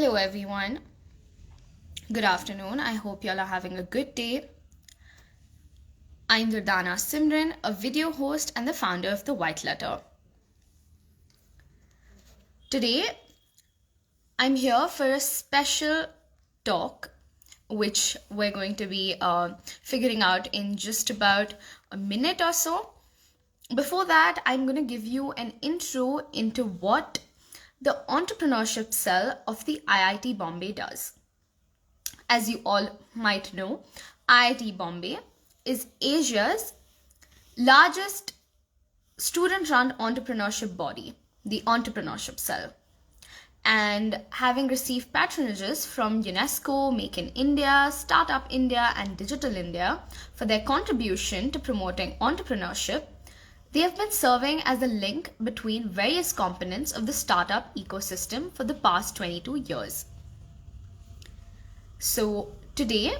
Hello, everyone. Good afternoon. I hope y'all are having a good day. I'm Durdana Simran, a video host and the founder of The White Letter. Today, I'm here for a special talk, which we're going to be figuring out in just about a minute or so. Before that, I'm going to give you an intro into what the entrepreneurship cell of the IIT Bombay does. As you all might know, IIT Bombay is Asia's largest student run entrepreneurship body, the Entrepreneurship Cell. And having received patronages from UNESCO, Make in India, Startup India, and Digital India for their contribution to promoting entrepreneurship, they have been serving as a link between various components of the startup ecosystem for the past 22 years. So today,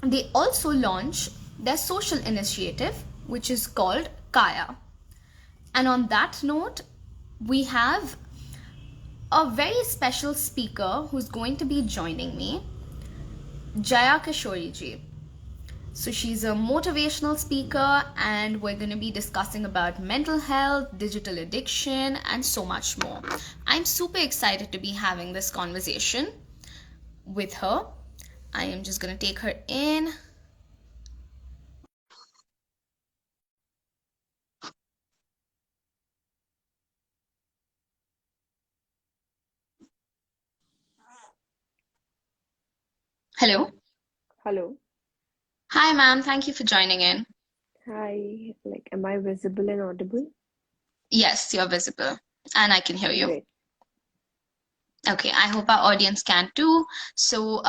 they also launch their social initiative, which is called Kaya. And on that note, we have a very special speaker who's going to be joining me, Jaya Kishori ji. So she's a motivational speaker, and we're going to be discussing about mental health, digital addiction, and so much more. I'm super excited to be having this conversation with her. I am just going to take her in. Hello. Hello. Hi, ma'am. Thank you for joining in. Hi. Am I visible and audible? Yes, you're visible, and I can hear you. Great. Okay, I hope our audience can too. So,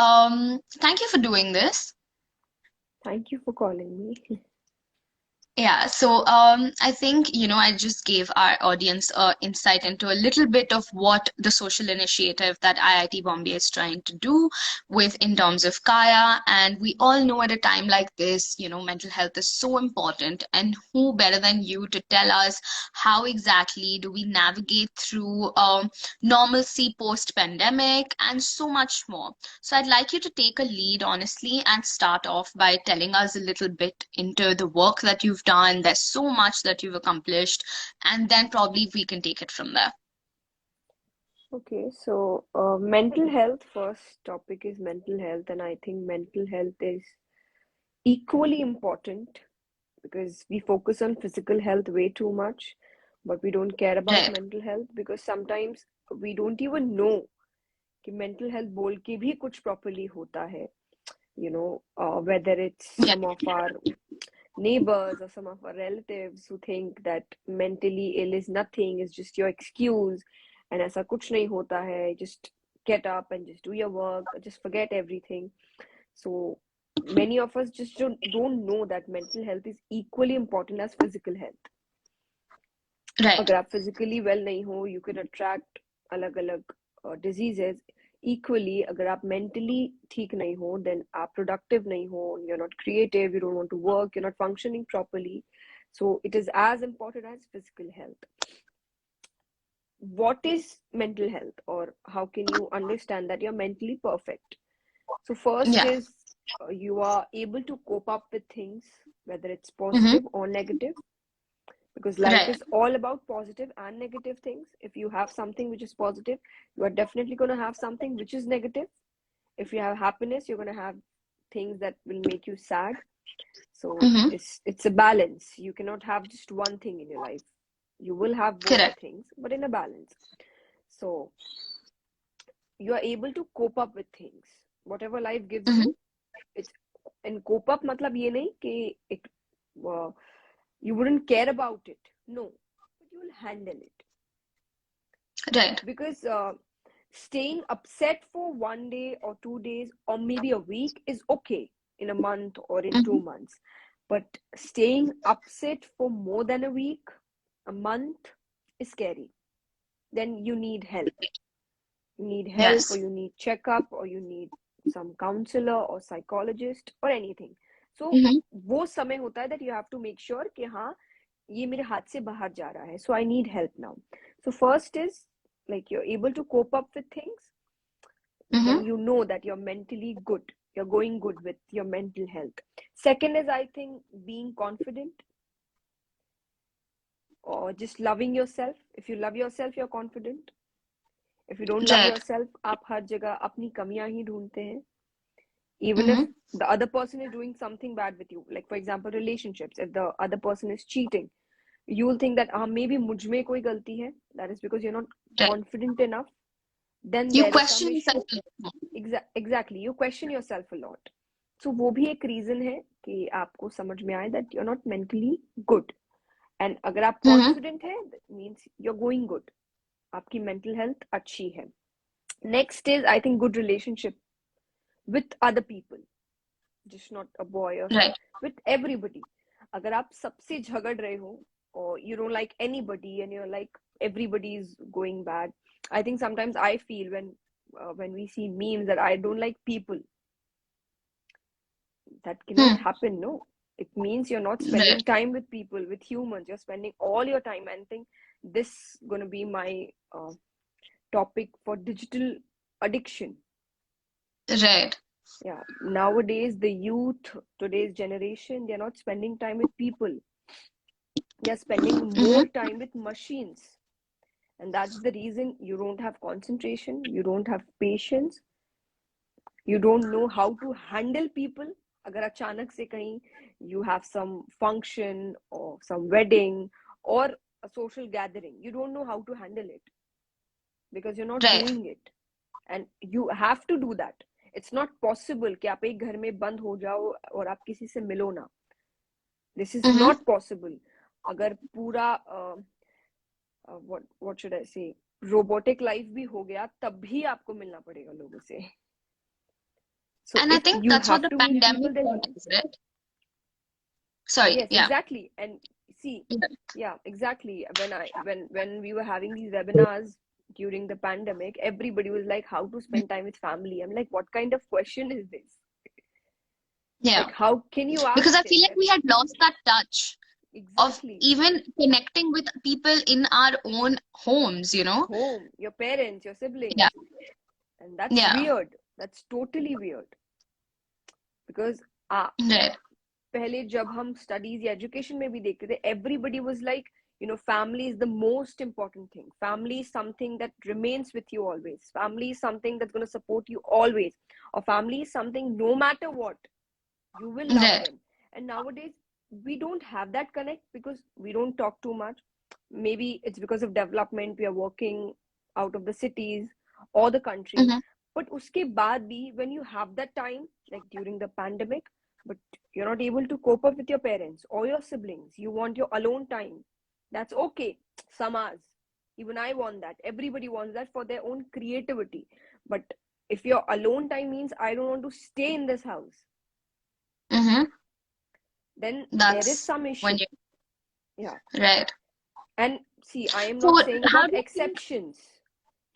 thank you for doing this. Thank you for calling me. Yeah, so I think, I just gave our audience insight into a little bit of what the social initiative that IIT Bombay is trying to do with in terms of Kaya. And we all know at a time like this, mental health is so important. And who better than you to tell us how exactly do we navigate through normalcy post-pandemic and so much more. So I'd like you to take a lead, honestly, and start off by telling us a little bit into the work that you've done. There's so much that you've accomplished, and then probably we can take it from there. Okay, so mental health, first topic is mental health, and I think mental health is equally important because we focus on physical health way too much, but we don't care about Right. mental health because sometimes we don't even know कि mental health बोल के भी कुछ properly होता है. Whether it's Yeah. some of our neighbors or some of our relatives who think that mentally ill is nothing, is just your excuse, and ऐसा कुछ नहीं होता है, just get up and just do your work, just forget everything. So many of us just don't know that mental health is equally important as physical health. Right. अगर आप physically well नहीं हो, you can attract अलग अलग diseases. Equally, अगर आप mentally ठीक नहीं हो, then आप productive नहीं हो, you're not creative, you don't want to work, you're not functioning properly. So it is as important as physical health. What is mental health, or how can you understand that you're mentally perfect? So first Yeah. is you are able to cope up with things, whether it's Mm-hmm. positive or negative, because life Right. is all about positive and negative things. If you have something which is positive, you are definitely going to have something which is negative. If you have happiness, you're going to have things that will make you sad. So Mm-hmm. it's a balance. You cannot have just one thing in your life. You will have both the Correct. things, but in a balance. So you are able to cope up with things, whatever life gives Mm-hmm. you. It's and cope up matlab ye nahi कि it you wouldn't care about it. No, but you will handle it. Right. Because staying upset for 1 day or 2 days or maybe a week is okay in a month or in Mm-hmm. 2 months. But staying upset for more than a week, a month is scary. Then you need help. You need help, or Yes. you need checkup, or you need some counselor or psychologist or anything. So Mm-hmm. वो समय होता है that you have to make sure कि हाँ ये मेरे हाथ से बाहर जा रहा है. So I need help now. So first is like you're able to cope up with things. then Mm-hmm. you know that you're mentally good. You're going good with your mental health. Second is, I think, being confident or just loving yourself. If you love yourself, you're confident. If you don't love Right. yourself, आप हर जगह अपनी कमियां ही ढूंढते हैं. Even if Mm-hmm. the other person is doing something bad with you, like for example relationships, if the other person is cheating, you will think that maybe मुझ में कोई गलती है. That is because you're not Right. confident enough. Then You there is some question issue. yourself a lot more. Exactly, you question yourself a lot. So वो भी एक reason है कि आपको समझ में आए that you're not mentally good. And अगर आप Mm-hmm. confident है, that means you're going good. आपकी mental health अच्छी है. Next is, I think, good relationship with other people, just not a boy or Right. some, with everybody. अगर आप सबसे झगड़ रहे हो, or you don't like anybody and you're like everybody is going bad. I think sometimes I feel when we see memes that I don't like people. That cannot Hmm. happen, no. It means you're not Right. spending time with people, with humans. You're spending all your time. And think this gonna be my topic for digital addiction. Right. Yeah, nowadays the youth, today's generation, they're not spending time with people. They're spending Mm-hmm. more time with machines. And that's the reason you don't have concentration, you don't have patience, you don't know how to handle people. Agar achanak se kahin you have some function or some wedding or a social gathering, you don't know how to handle it because you're not Right. doing it. And you have to do that. It's not possible कि आप एक घर में बंद हो जाओ और आप किसी से मिलो ना. This is Mm-hmm. not possible. अगर पूरा what should I say, robotic life भी हो गया, तब भी आपको मिलना पड़ेगा लोगों से. So And I if think you that's what have the to meet pandemic people, then taught us, right? Sorry. yes, Yeah. exactly. And see, Yeah. yeah, exactly. When we were having these webinars during the pandemic, everybody was like, how to spend time with family. I'm like, what kind of question is this? Yeah. Like, how can you Because ask I this? feel like And we had lost that touch of exactly, even connecting with people in our own homes, you know? home, your parents, your Yeah. siblings. And that's Yeah. weird. That's totally weird. Because Right. पहले जब हम studies या education में भी देखते थे, everybody was like, family is the most important thing. Family is something that remains with you always. Family is something that's going to support you always. Or family is something, no matter what, you will love Right. them. And nowadays we don't have that connect because we don't talk too much. Maybe it's because of development, we are working out of the cities or the country. Mm-hmm. But uske baad bhi, when you have that time, like during the pandemic, but you're not able to cope up with your parents or your siblings, you want your alone time. That's okay. Some hours, even I want that. Everybody wants that for their own creativity. But if your alone time means I don't want to stay in this house, Mm-hmm. then there is That's some when issue. you, Yeah. right. And see, I am So not saying how about do you think, exceptions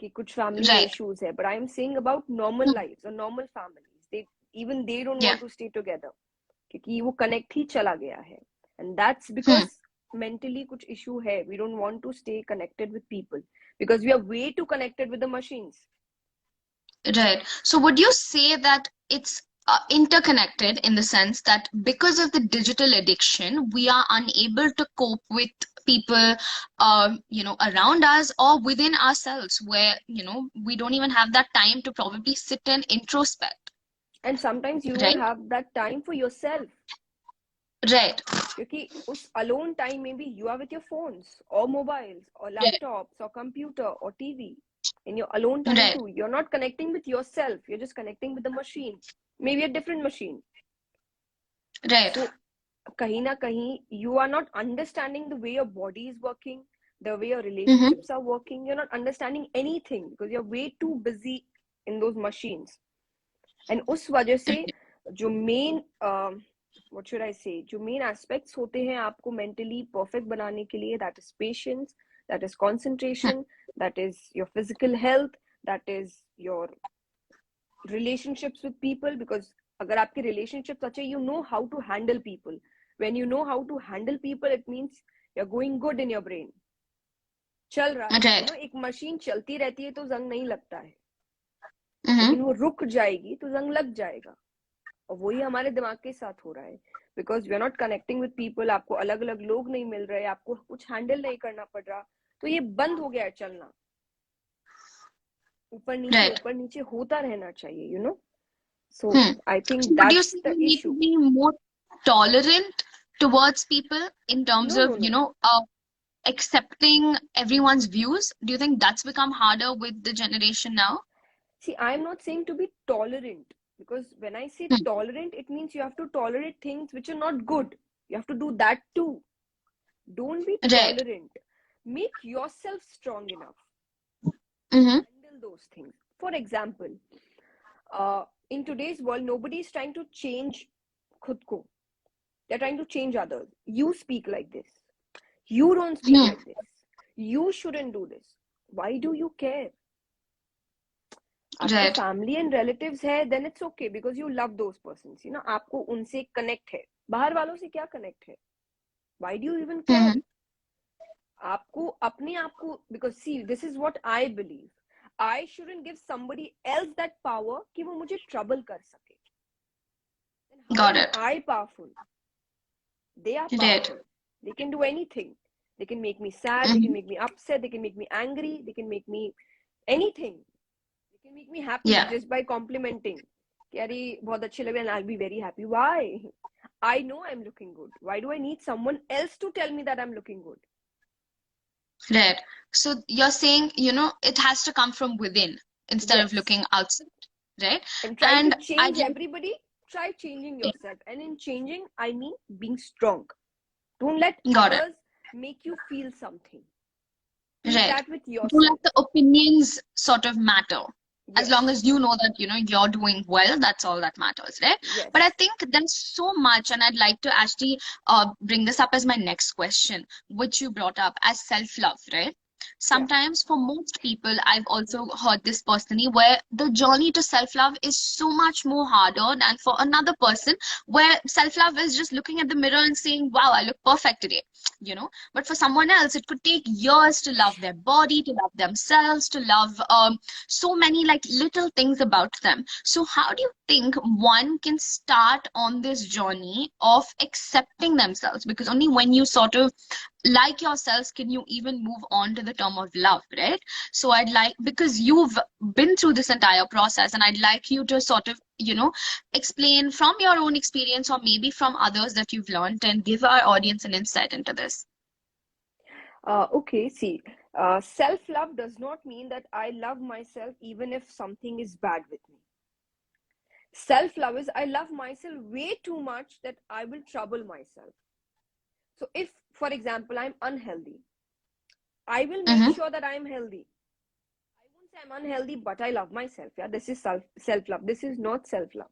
कि कुछ family में right. issues है, but I am saying about normal Mhm. lives or normal families. They don't Yeah. want to stay together क्योंकि वो connect ही चला गया है. And that's Hmm. because mentally कुछ issue है. We don't want to stay connected with people because we are way too connected with the machines. Right. So would you say that it's interconnected in the sense that because of the digital addiction, we are unable to cope with people, around us or within ourselves, where, we don't even have that time to probably sit and introspect, And sometimes you don't right? have that time for yourself. Right. क्योंकि उस alone time में भी you are with your phones or mobiles or Right. laptops or computer or TV. In your alone time Right. too, you're not connecting with yourself, you're just connecting with the machine, maybe a different machine. Right. So kahin na kahin you are not understanding the way your body is working, the way your Mm-hmm. relationships are working. You're not understanding anything because you're way too busy in those machines. And उस वजह से जो main what should I say, जो main aspects होते हैं आपको mentally perfect बनाने के लिए, that is patience, that is concentration, that is your physical health, that is your relationships with people. Because अगर आपके relationships अच्छे, you know how to handle people. When you know how to handle people, it means you're going good in your brain. चल रहा है, Right. एक machine चलती रहती है तो जंग नहीं लगता है. लेकिन Mm-hmm. वो रुक जाएगी तो जंग लग जाएगा, और वही हमारे दिमाग के साथ हो रहा है, because we are not connecting with people, आपको अलग अलग लोग नहीं मिल रहे, आपको कुछ हैंडल नहीं करना पड़ रहा, तो ये बंद हो गया है चलना, Right. ऊपर नीचे होता रहना चाहिए, you know. So Hmm. I think So would you that's say the we need to issue. be more tolerant towards people in terms no of, no नो. accepting everyone's views? Do you think that's become harder with the generation now? See, I am not saying to be tolerant, because when I say Hmm. tolerant, it means you have to tolerate things which are not good. You have to do that too. Don't be Right. tolerant. Make yourself strong enough Mm-hmm. to handle those things. For example, in today's world, nobody is trying to change khud ko. They're trying to change others. You speak like this. You don't speak Hmm. like this. You shouldn't do this. Why do you care? आपके Right. Family and relatives है, then it's okay, because you love those persons, you know, आपको उनसे connect है. बाहर वालों से क्या connect है? Why do you even Mm-hmm. Care? आपको अपने आप को, because see this is what I believe, I shouldn't give somebody else that power कि वो मुझे ट्रबल कर सके. Then how Got am it. I powerful? They are Right. powerful. They can do anything. They can make me sad, they can Mm-hmm. make me upset, they can make me angry, they can make me anything. They can make me happy Yeah. just by complimenting. कि अरे बहुत अच्छे लग रहे हैं, and I'll be very happy. Why? I know I'm looking good. Why do I need someone else to tell me that I'm looking good? Right. So you're saying, it has to come from within instead of Yes. looking outside, right? And trying to And change everybody, try changing yourself. And in changing, I mean being strong. Don't let got it. others make you feel something. Keep Right. that with Do yourself. let the opinions sort of matter. As long Yes. as you know that, you're doing well, that's all that matters, right? But I Yes. think there's so much, and I'd like to actually bring this up as my next question, which you brought up as self-love, right? Yeah. Sometimes for most people, I've also heard this personally, where the journey to self-love is so much more harder than for another person, where self-love is just looking at the mirror and saying, wow, I look perfect today, but for someone else, it could take years to love their body, to love themselves, to love so many like little things about them. So, how do you think one can start on this journey of accepting themselves? Because only when you sort of like yourselves can you even move on to the term of love, right? So, I'd like, because you've been through this entire process, and I'd like you to sort of, explain from your own experience or maybe from others that you've learned and give our audience an insight into this. Okay, see, self love does not mean that I love myself even if something is bad with me. Self love is I love myself way too much that I will trouble myself. So, if, for example, I'm unhealthy, I will make Mm-hmm. sure that I'm healthy. I won't say I'm unhealthy, but I love myself. Yeah, this is self love. This is not self love.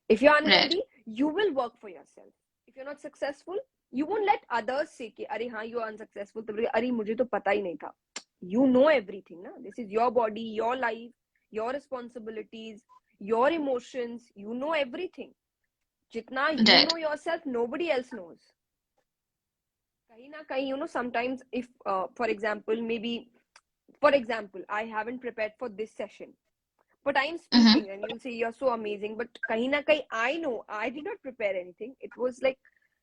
If you're Right. unhealthy, you will work for yourself. If you're not successful, you won't let others say कि अरे हाँ you are unsuccessful, तो अरे मुझे तो पता ही नहीं था. You know everything, ना? This is your body, your life, your responsibilities, your emotions. You know everything. जितना you Right. know yourself, nobody else knows. कहीं ना कहीं, you know, sometimes if, for example, maybe, for example, I haven't prepared for this session, but I'm Mm-hmm. speaking and you'll say you're so amazing, but kahin na kahin I know I did not prepare anything. It was like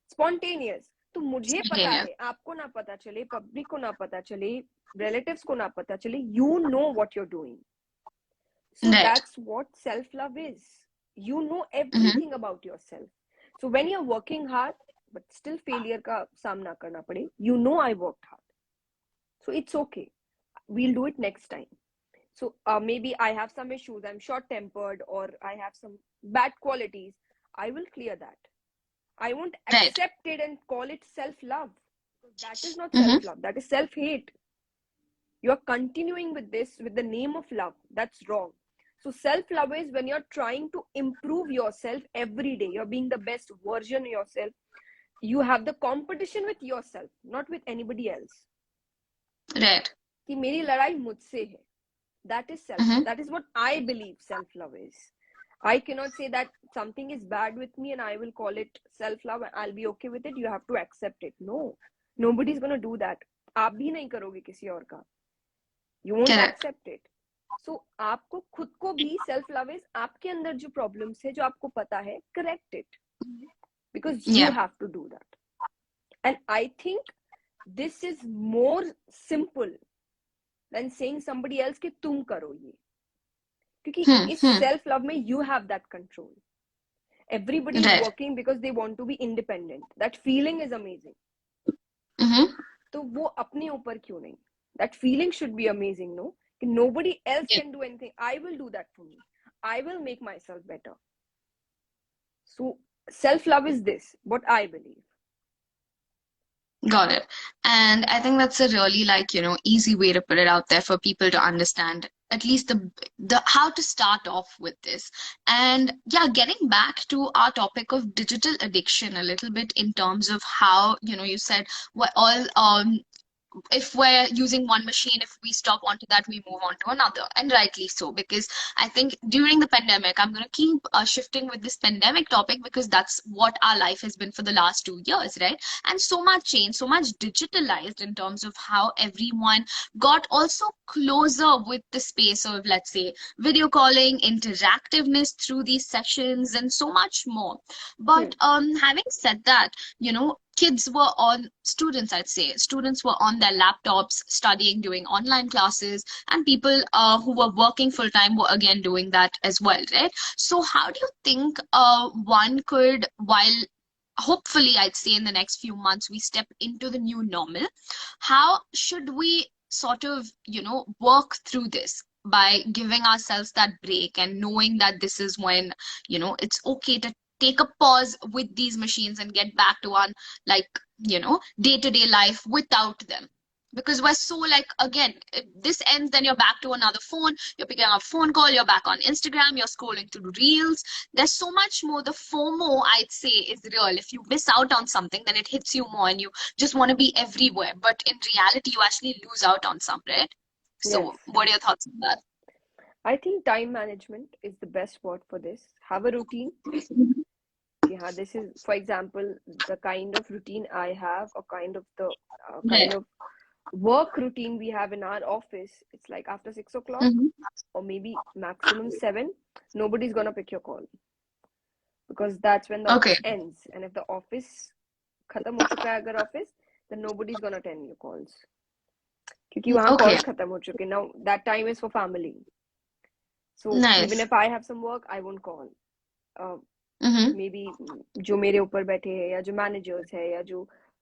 spontaneous. तो मुझे पता Spontaneous. है, आपको ना पता चले, public को ना पता चले, relatives को ना पता चले, you know what you're doing. So Right. that's what self love is. You know Mm-hmm. everything about yourself. So when you're working hard but still failure का सामना करना पड़े, you know I worked hard, so it's okay, we'll do it next time. So maybe I have some issues, I'm short tempered, or I have some bad qualities, I will clear that. I won't Right. accept it and call it self love, because that is not Mm-hmm. self love, that is self hate. You're continuing with this with the name of love. That's wrong. So self love is when you're trying to improve yourself every day, you're being the best version of yourself. You have the competition with yourself, not with anybody else. Right. कि मेरी लड़ाई मुझसे है. That is self Mm-hmm. love. That is what I believe self love is. I cannot say that something is bad with me and I will call it self love and I'll be okay with it. You have to accept it. No, nobody's going to do that. आप भी नहीं करोगे किसी और का. You won't Correct. accept it. सो आपको खुद को भी सेल्फ लव इज आपके अंदर जो प्रॉब्लम्स है जो आपको पता है, correct it, because you Yeah. Have to do that. And I think this is more simple than saying somebody else कि तुम करो ये, क्योंकि इस Hmm. सेल्फ लव में you have that control. Everybody is Right. working because they want to be independent. That feeling is amazing. Mm-hmm. तो वो अपने ऊपर क्यों नहीं? That feeling should be amazing, no? कि nobody else Yeah. can do anything. I will do that for me. I will make myself better. So self love is this, what I believe. Got it. And I think that's a really easy way to put it out there for people to understand at least the how to start off with this. And yeah, getting back to our topic of digital addiction a little bit in terms of how, you said what all if we're using one machine, if we stop onto that, we move on to another. And rightly so, because I think during the pandemic, I'm going to keep shifting with this pandemic topic because that's what our life has been for the last 2 years, right? And so much change, so much digitalized in terms of how everyone got also closer with the space of, let's say, video calling, interactiveness through these sessions, and so much more. Hmm. But having said that, kids were on students, I'd say students were on their laptops studying, doing online classes, and people who were working full time were again doing that as well, right? So how do you think one could, while hopefully I'd say in the next few months we step into the new normal, how should we sort of work through this by giving ourselves that break and knowing that this is when it's okay to take a pause with these machines and get back to our like day-to-day life without them, because we're so like, again, if this ends, then you're back to another phone, you're picking up a phone call, you're back on Instagram, you're scrolling through reels. There's so much more. The FOMO, I'd say, is real. If you miss out on something, then it hits you more and you just want to be everywhere, but in reality you actually lose out on some, right? Yes. So what are your thoughts on that? I think time management is the best word for this. Have a routine. Yeah, this is, for example, the kind of routine I have, or kind of the kind Right. of work routine we have in our office. It's like after 6 o'clock, Mm-hmm. or maybe maximum 7, nobody's gonna pick your call, because that's when the Okay. office ends. And if the office खत्म हो चुका है अगर office, then nobody's gonna attend your calls, क्योंकि वहाँ Okay. calls खत्म हो चुके. Now that time is for family. So even Nice. if I have some work, I won't call. uh, Mm-hmm. maybe जो मेरे ऊपर बैठे हैं, या जो managers है, या जो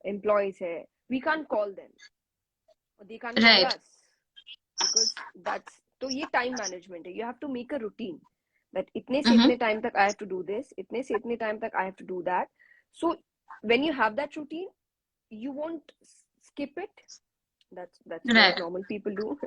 employees है, we can't call them, or they can't call Right. us, because that's, तो ये time management है. You have to make a routine that इतने से Mm-hmm. इतने time तक I have to do this, इतने से इतने time तक I have to do that. So when you have that routine, you won't skip it. That's what Right. normal people do.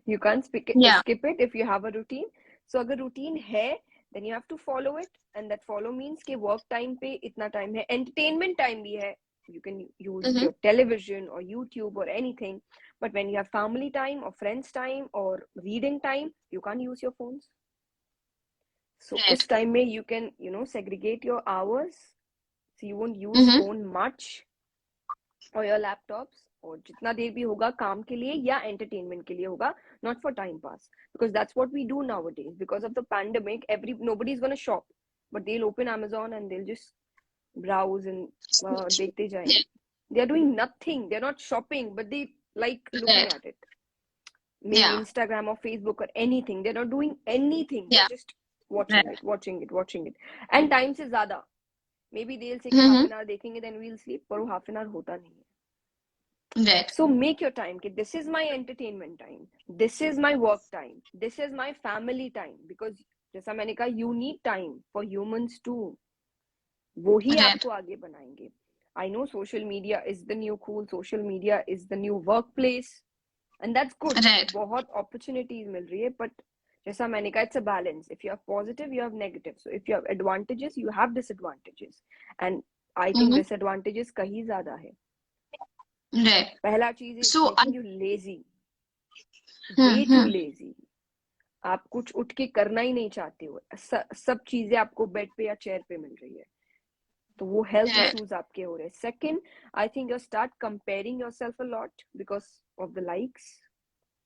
You can't Yeah. skip it if you have a routine. So अगर routine है, then you have to follow it, and that follow means कि work time पे इतना time है, entertainment time भी है. You can use Mm-hmm. your television or YouTube or anything, but when you have family time or friends time or reading time, you can't use your phones. So Right. उस time में you can segregate your hours, so you won't use Mm-hmm. phone much, or your laptops, और जितना देर भी होगा काम के लिए या entertainment के लिए होगा, not for time pass, because that's what we do nowadays. Because of the pandemic, nobody's gonna shop, but they'll open Amazon and they'll just browse and देखते जाएंगे. They are doing nothing, they're not shopping, but they like looking Right. at it. Maybe Yeah. Instagram or Facebook or anything, they're not doing anything, Yeah. they're just watching Right. it, watching it, watching it. And time से ज़्यादा, maybe they'll say कि half Mm-hmm. an hour देखेंगे then we'll sleep, पर वो half an hour होता नहीं है. Right. So make your time. This is my entertainment time. This is my work time. This is my family time. Because जैसा मैंने कहा, you need time for humans too. वो ही Right. आपको आगे बनाएंगे. I know social media is the new cool. Social media is the new workplace, and that's good. Right. बहुत opportunities मिल रही है, but जैसा मैंने कहा, it's a balance. If you have positive, you have negative. So if you have advantages, you have disadvantages, and I think Mm-hmm. disadvantages कहीं ज़्यादा है. Right. पहला चीज is So I making you lazy, way too mm-hmm. lazy. आप कुछ उठ के करना ही नहीं चाहते हो, सब चीजें आपको बेड पे या चेयर पे मिल रही है, तो वो हेल्थ Right. इश्यूज आपके हो रहे हैं. Second, I think you start comparing yourself a lot because of the likes,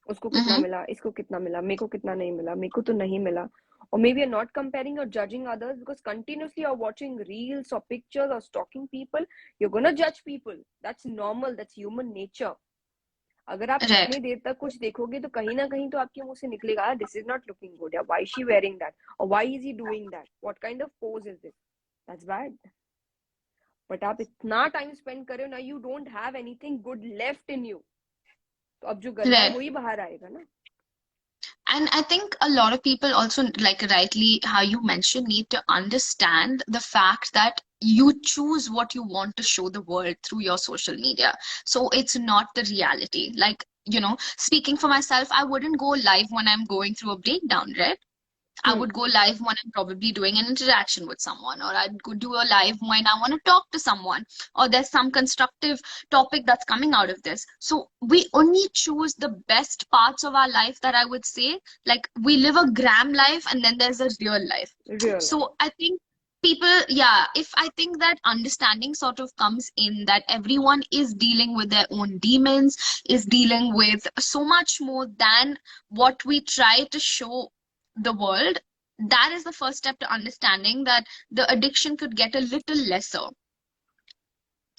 उसको कितना Mm-hmm. मिला, इसको कितना मिला, मेरे को कितना नहीं मिला, मेरे को तो नहीं मिला. Or maybe you're not comparing or judging others because continuously you're watching reels or pictures or stalking people. You're gonna judge people. That's normal. That's human nature. अगर आप Right. इतने देर तक कुछ देखोगे तो कहीं ना कहीं तो आपके मुंह से निकलेगा, this is not looking good, या व्हाई शी वेयरिंग दैट, और why is he doing that, what kind of pose is this. That's bad. But आप इतना टाइम स्पेंड कर रहे हो ना, you don't have anything good left in you, तो अब जो गंदा है Right. वही बाहर आएगा ना. And I think a lot of people also, like rightly how you mentioned, need to understand the fact that you choose what you want to show the world through your social media. So it's not the reality. Like, speaking for myself, I wouldn't go live when I'm going through a breakdown, right? I Hmm. would go live when I'm probably doing an interaction with someone, or I'd go do a live when I want to talk to someone, or there's some constructive topic that's coming out of this. So we only choose the best parts of our life that I would say. Like we live a gram life and then there's a real life. Real life. So I think people, yeah, if I think that understanding sort of comes in that everyone is dealing with their own demons, is dealing with so much more than what we try to show the world, that is the first step to understanding that the addiction could get a little lesser.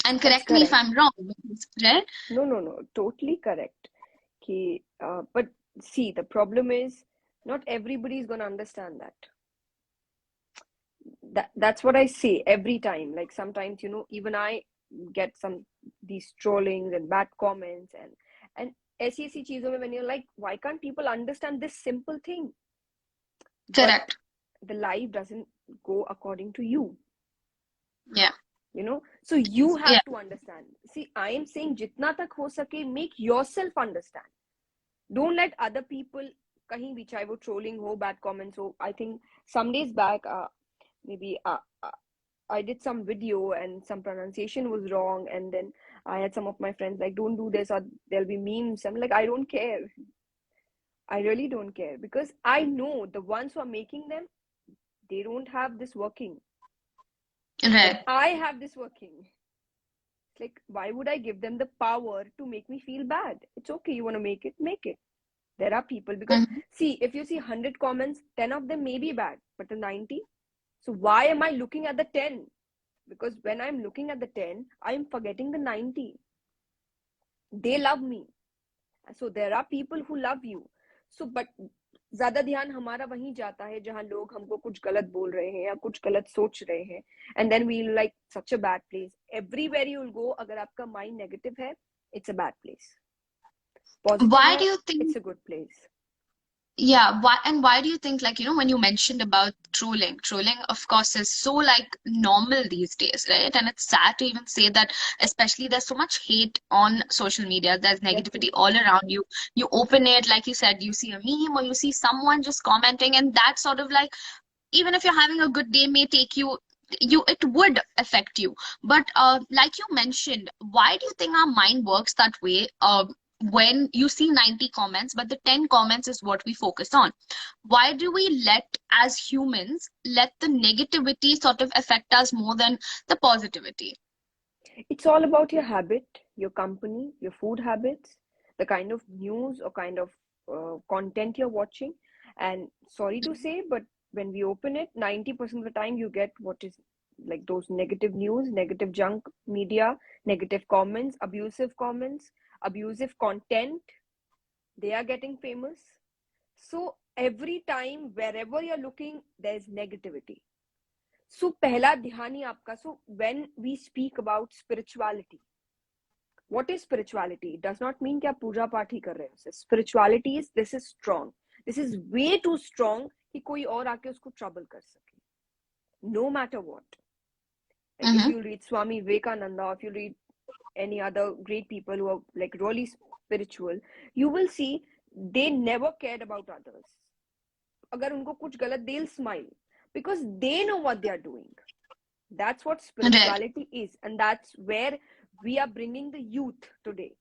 And That's correct me if correct. I'm wrong, right? No, no, no, totally correct. कि, but see, the problem is not everybody is going to understand that. That's what I say every time. Like sometimes, even I get some these trollings and bad comments and ऐसी ऐसी चीजों में, when you're like, why can't people understand this simple thing? But Correct. the life doesn't go according to you. Yeah. So you Yeah. have to understand. See, I am saying जितना तक हो सके, make yourself understand. Don't let other people, कहीं भी, चाहे वो trolling हो, bad comments हो. I think some days back, maybe I did some video and some pronunciation was wrong, and then I had some of my friends like, don't do this or there'll be memes. I'm like, I don't care. I really don't care, because I know the ones who are making them, they don't have this working, but Right. I have this working. Like, why would I give them the power to make me feel bad? It's okay, you want to make it, make it. There are people, because Mhm. see, if you see 100 comments, 10 of them may be bad, but the 90, so why am I looking at the 10? Because when I'm looking at the 10, I'm forgetting the 90. They love me, so there are people who love you. So but ज्यादा ध्यान हमारा वहीं जाता है जहां लोग हमको कुछ गलत बोल रहे हैं या कुछ गलत सोच रहे हैं, and then we like such a bad place. Everywhere you will go, अगर आपका माइंड नेगेटिव है, it's a bad place. Positive Why है, do you think? It's a good place. Yeah, why do you think, like, when you mentioned about trolling, of course, is so like normal these days, right? And it's sad to even say that, especially there's so much hate on social media, there's negativity all Definitely. around you. You open it, like you said, you see a meme or you see someone just commenting, and that sort of like, even if you're having a good day, may take you it would affect you. But like you mentioned, why do you think our mind works that way? When you see 90 comments but the 10 comments is what we focus on, why do we as humans let the negativity sort of affect us more than the positivity? It's all about your habit, your company, your food habits, the kind of news or kind of content you're watching. And sorry to say, but when we open it, 90% of the time you get what is like those negative news, negative junk media, negative comments, abusive content. They are getting famous. So every time, wherever you're looking, there's negativity. So पहला ध्यान ही आपका. So when we speak about spirituality, what is spirituality? It does not mean कि आप पूजा पाठ ही कर रहे हो. Spirituality is, this is strong. This is way too strong कि कोई और आके उसको trouble कर सके. No matter what. Like if Mm-hmm. you read Swami Vivekananda, or if you read any other great people who are like really spiritual, you will see they never cared about others. अगर उनको कुछ गलत, they'll smile because they know what they are doing. That's what Right. spirituality is, and that's where we are bringing the youth today.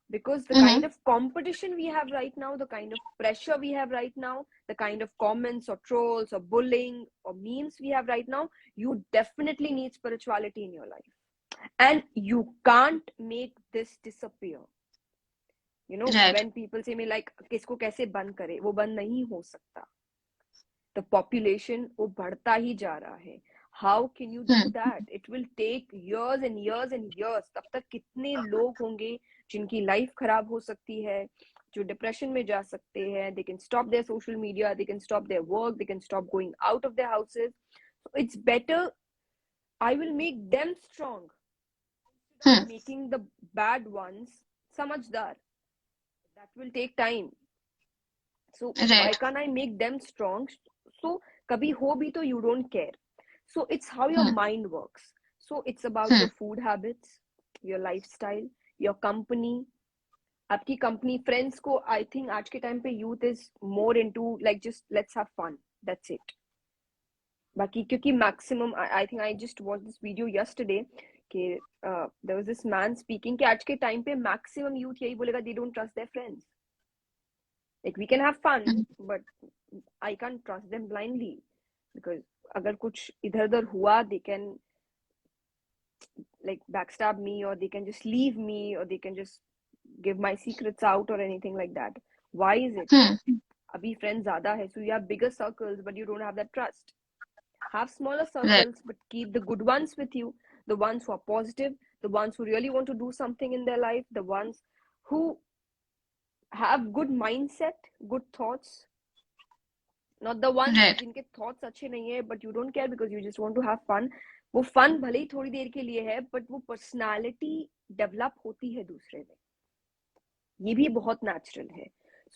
Because the Mm-hmm. kind of competition we have right now, the kind of pressure we have right now, the kind of comments or trolls or bullying or memes we have right now, you definitely need spirituality in your life. And you can't make this disappear. Right. when people say me like किसको कैसे बंद करे, वो बंद नहीं हो सकता. The population वो बढ़ता ही जा रहा है. How can you do Hmm. that? It will take years and years and years. तब तक कितने लोग होंगे जिनकी लाइफ खराब हो सकती है, जो डिप्रेशन में जा सकते हैं. They can stop their social media, they can stop their work, they can stop going out of their houses. So it's better I will make them strong instead of Hmm. making the bad ones समझदार. That will take time. So why Right. can't I make them strong? So kabhi ho bhi to you don't care. So it's how your Hmm. mind works. So it's about Hmm. your food habits, your lifestyle, your company. आपकी company friends को I think आज के time पे youth is more into like just let's have fun, that's it. बाकी क्योंकि maximum I think I just watch this video yesterday कि there was this man speaking कि आज के टाइम पे मैक्सिमम यूथ यही बोलेगा they don't trust their friends. Like we can have fun Hmm. But I can't trust them blindly because अगर कुछ इधर उधर हुआ they can like backstab me, or they can just leave me, or they can just give my secrets out or anything like that. Why is it? Hmm. Abhi friends zyada hai, so you have bigger circles but you don't have that trust. Have smaller Right. circles but keep the good ones with you, the ones who are positive, the ones who really want to do something in their life, the ones who have good mindset, good thoughts. Not the ones Right. जिनके thoughts अच्छे नहीं है but you don't care because you just want to have fun. वो fun भले ही थोड़ी देर के लिए है but वो personality develop होती है दूसरे में. ये भी बहुत natural है.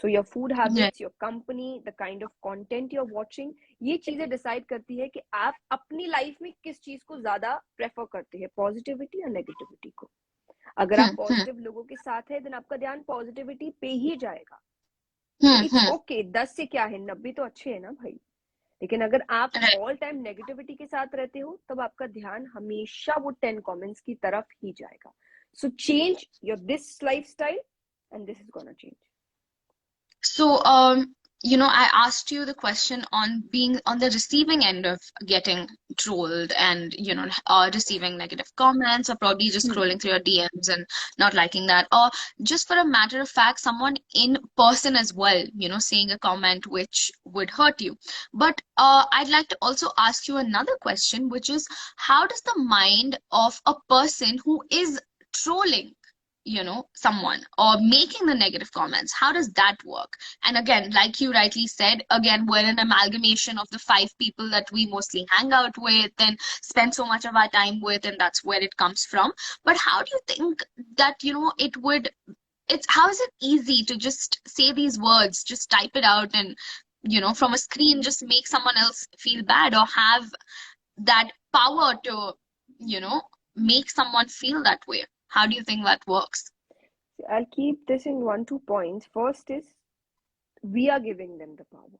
So your food Right. habits, your company, the kind of content you're watching, ये चीजें decide करती है कि आप अपनी life में किस चीज को ज्यादा prefer करते हैं, positivity या negativity को. अगर आप Hmm. Hmm. positive लोगों के साथ है then आपका ध्यान positivity पे ही जाएगा. तो Hmm. It's Hmm. ओके, 10 से क्या है, 90 तो अच्छे है ना भाई. लेकिन अगर आप Right. ऑल टाइम नेगेटिविटी के साथ रहते हो तब आपका ध्यान हमेशा वो 10 कमेंट्स की तरफ ही जाएगा. So change your this lifestyle and this is gonna change. So, I asked you the question on being on the receiving end of getting trolled and, receiving negative comments or probably just scrolling through your DMs and not liking that. Or just for a matter of fact, someone in person as well, saying a comment which would hurt you. But I'd like to also ask you another question, which is how does the mind of a person who is trolling someone or making the negative comments, how does that work? And again, like you rightly said, again, we're an amalgamation of the five people that we mostly hang out with and spend so much of our time with, and that's where it comes from. But how do you think that it's how is it easy to just say these words, just type it out and from a screen just make someone else feel bad or have that power to you know make someone feel that way? How do you think that works? I'll keep this in 1 2 points. First is we are giving them the power.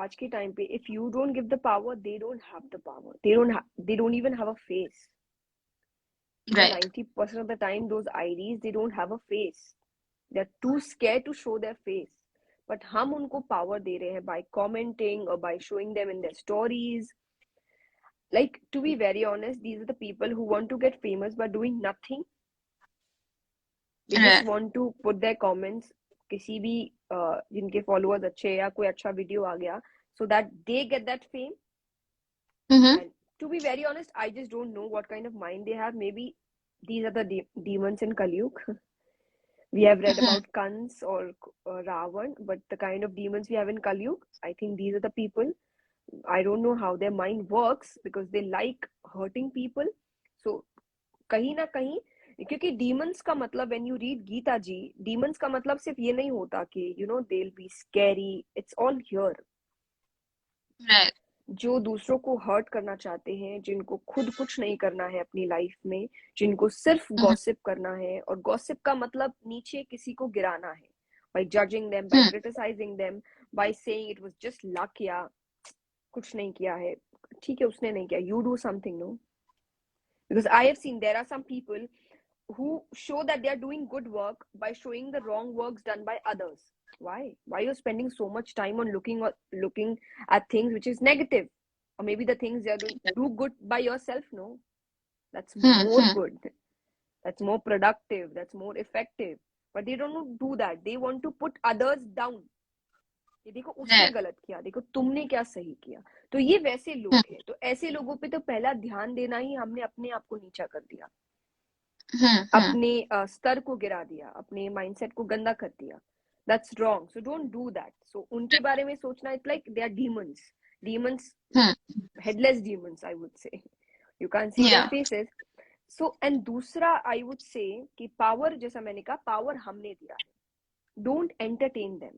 आज के time पे if you don't give the power, they don't have the power. They don't even have a face. Right. 90% of the time those IDs, they don't have a face. They're too scared to show their face. But हम उनको power दे रहे हैं by commenting or by showing them in their stories. Like, to be very honest, these are the people who want to get famous by doing nothing. They just Right. want to put their comments किसी भी जिनके followers अच्छे या कोई अच्छा video आ गया so that they get that fame. Mm-hmm. And to be very honest, I just don't know what kind of mind they have. Maybe these are the demons in Kalyug. We have read Mm-hmm. about Kans or Ravan, but the kind of demons we have in Kalyug, I think these are the people. I don't know how their mind works because they like hurting people. So कहीं ना कहीं, क्योंकि demons का मतलब when you read Gita ji, demons का मतलब सिर्फ ये नहीं होता कि they'll be scary. It's all here. Right. जो दूसरों को हर्ट करना चाहते हैं, जिनको खुद कुछ नहीं करना है अपनी लाइफ में, जिनको सिर्फ Mm-hmm. गॉसिप करना है, और गॉसिप का मतलब नीचे किसी को गिराना है, by judging them, by Hmm. criticizing them, by saying it was just luck, या कुछ नहीं किया है, ठीक है उसने नहीं किया, you do something, no? Because I have seen there are some people who show that they are doing good work by showing the wrong works done by others. Why you're spending so much time on looking at things which is negative, or maybe the things you're doing, do good by yourself. No, that's Hmm. more Hmm. good. That's more productive, that's more effective. But they don't do that. They want to put others down. ये देखो उसने Right. गलत किया, देखो तुमने क्या सही किया. तो ये वैसे Hmm. लोग हैं. तो ऐसे लोगों पे तो पहला ध्यान देना ही हमने अपने आप को नीचा कर दिया, Hmm. Hmm. अपने स्तर को गिरा दिया, अपने माइंडसेट को गंदा कर दिया. That's wrong. So don't do that. So उनके बारे में सोचना, it's like they are demons. Demons, Hmm. headless demons, I would say. You can't see their Yeah. faces. So, and दूसरा I would say कि पावर, जैसा मैंने कहा, power हमने दिया है. Don't entertain them.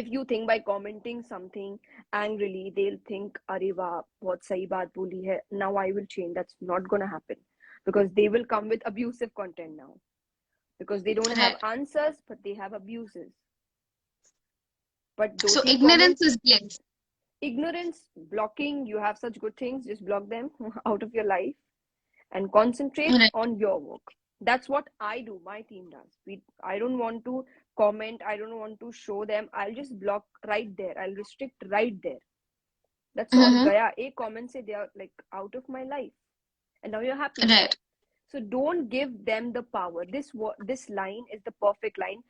If you think by commenting something angrily, they'll think, अरे वाह बहुत सही बात बोली है, now I will change. That's not gonna happen, because they will come with abusive content now, because they don't have Right. answers but they have abuses. But दो So तीन ignorance comments, is bliss. ignorance, blocking, you have such good things, just block them out of your life and concentrate Right. on your work. That's what I do. My team does. I don't want to comment. I don't want to show them. I'll just block right there. I'll restrict right there. That's all. Mm-hmm. Gaya. A comment say they are like out of my life, and now you're happy. Right. So don't give them the power. This line is the perfect line.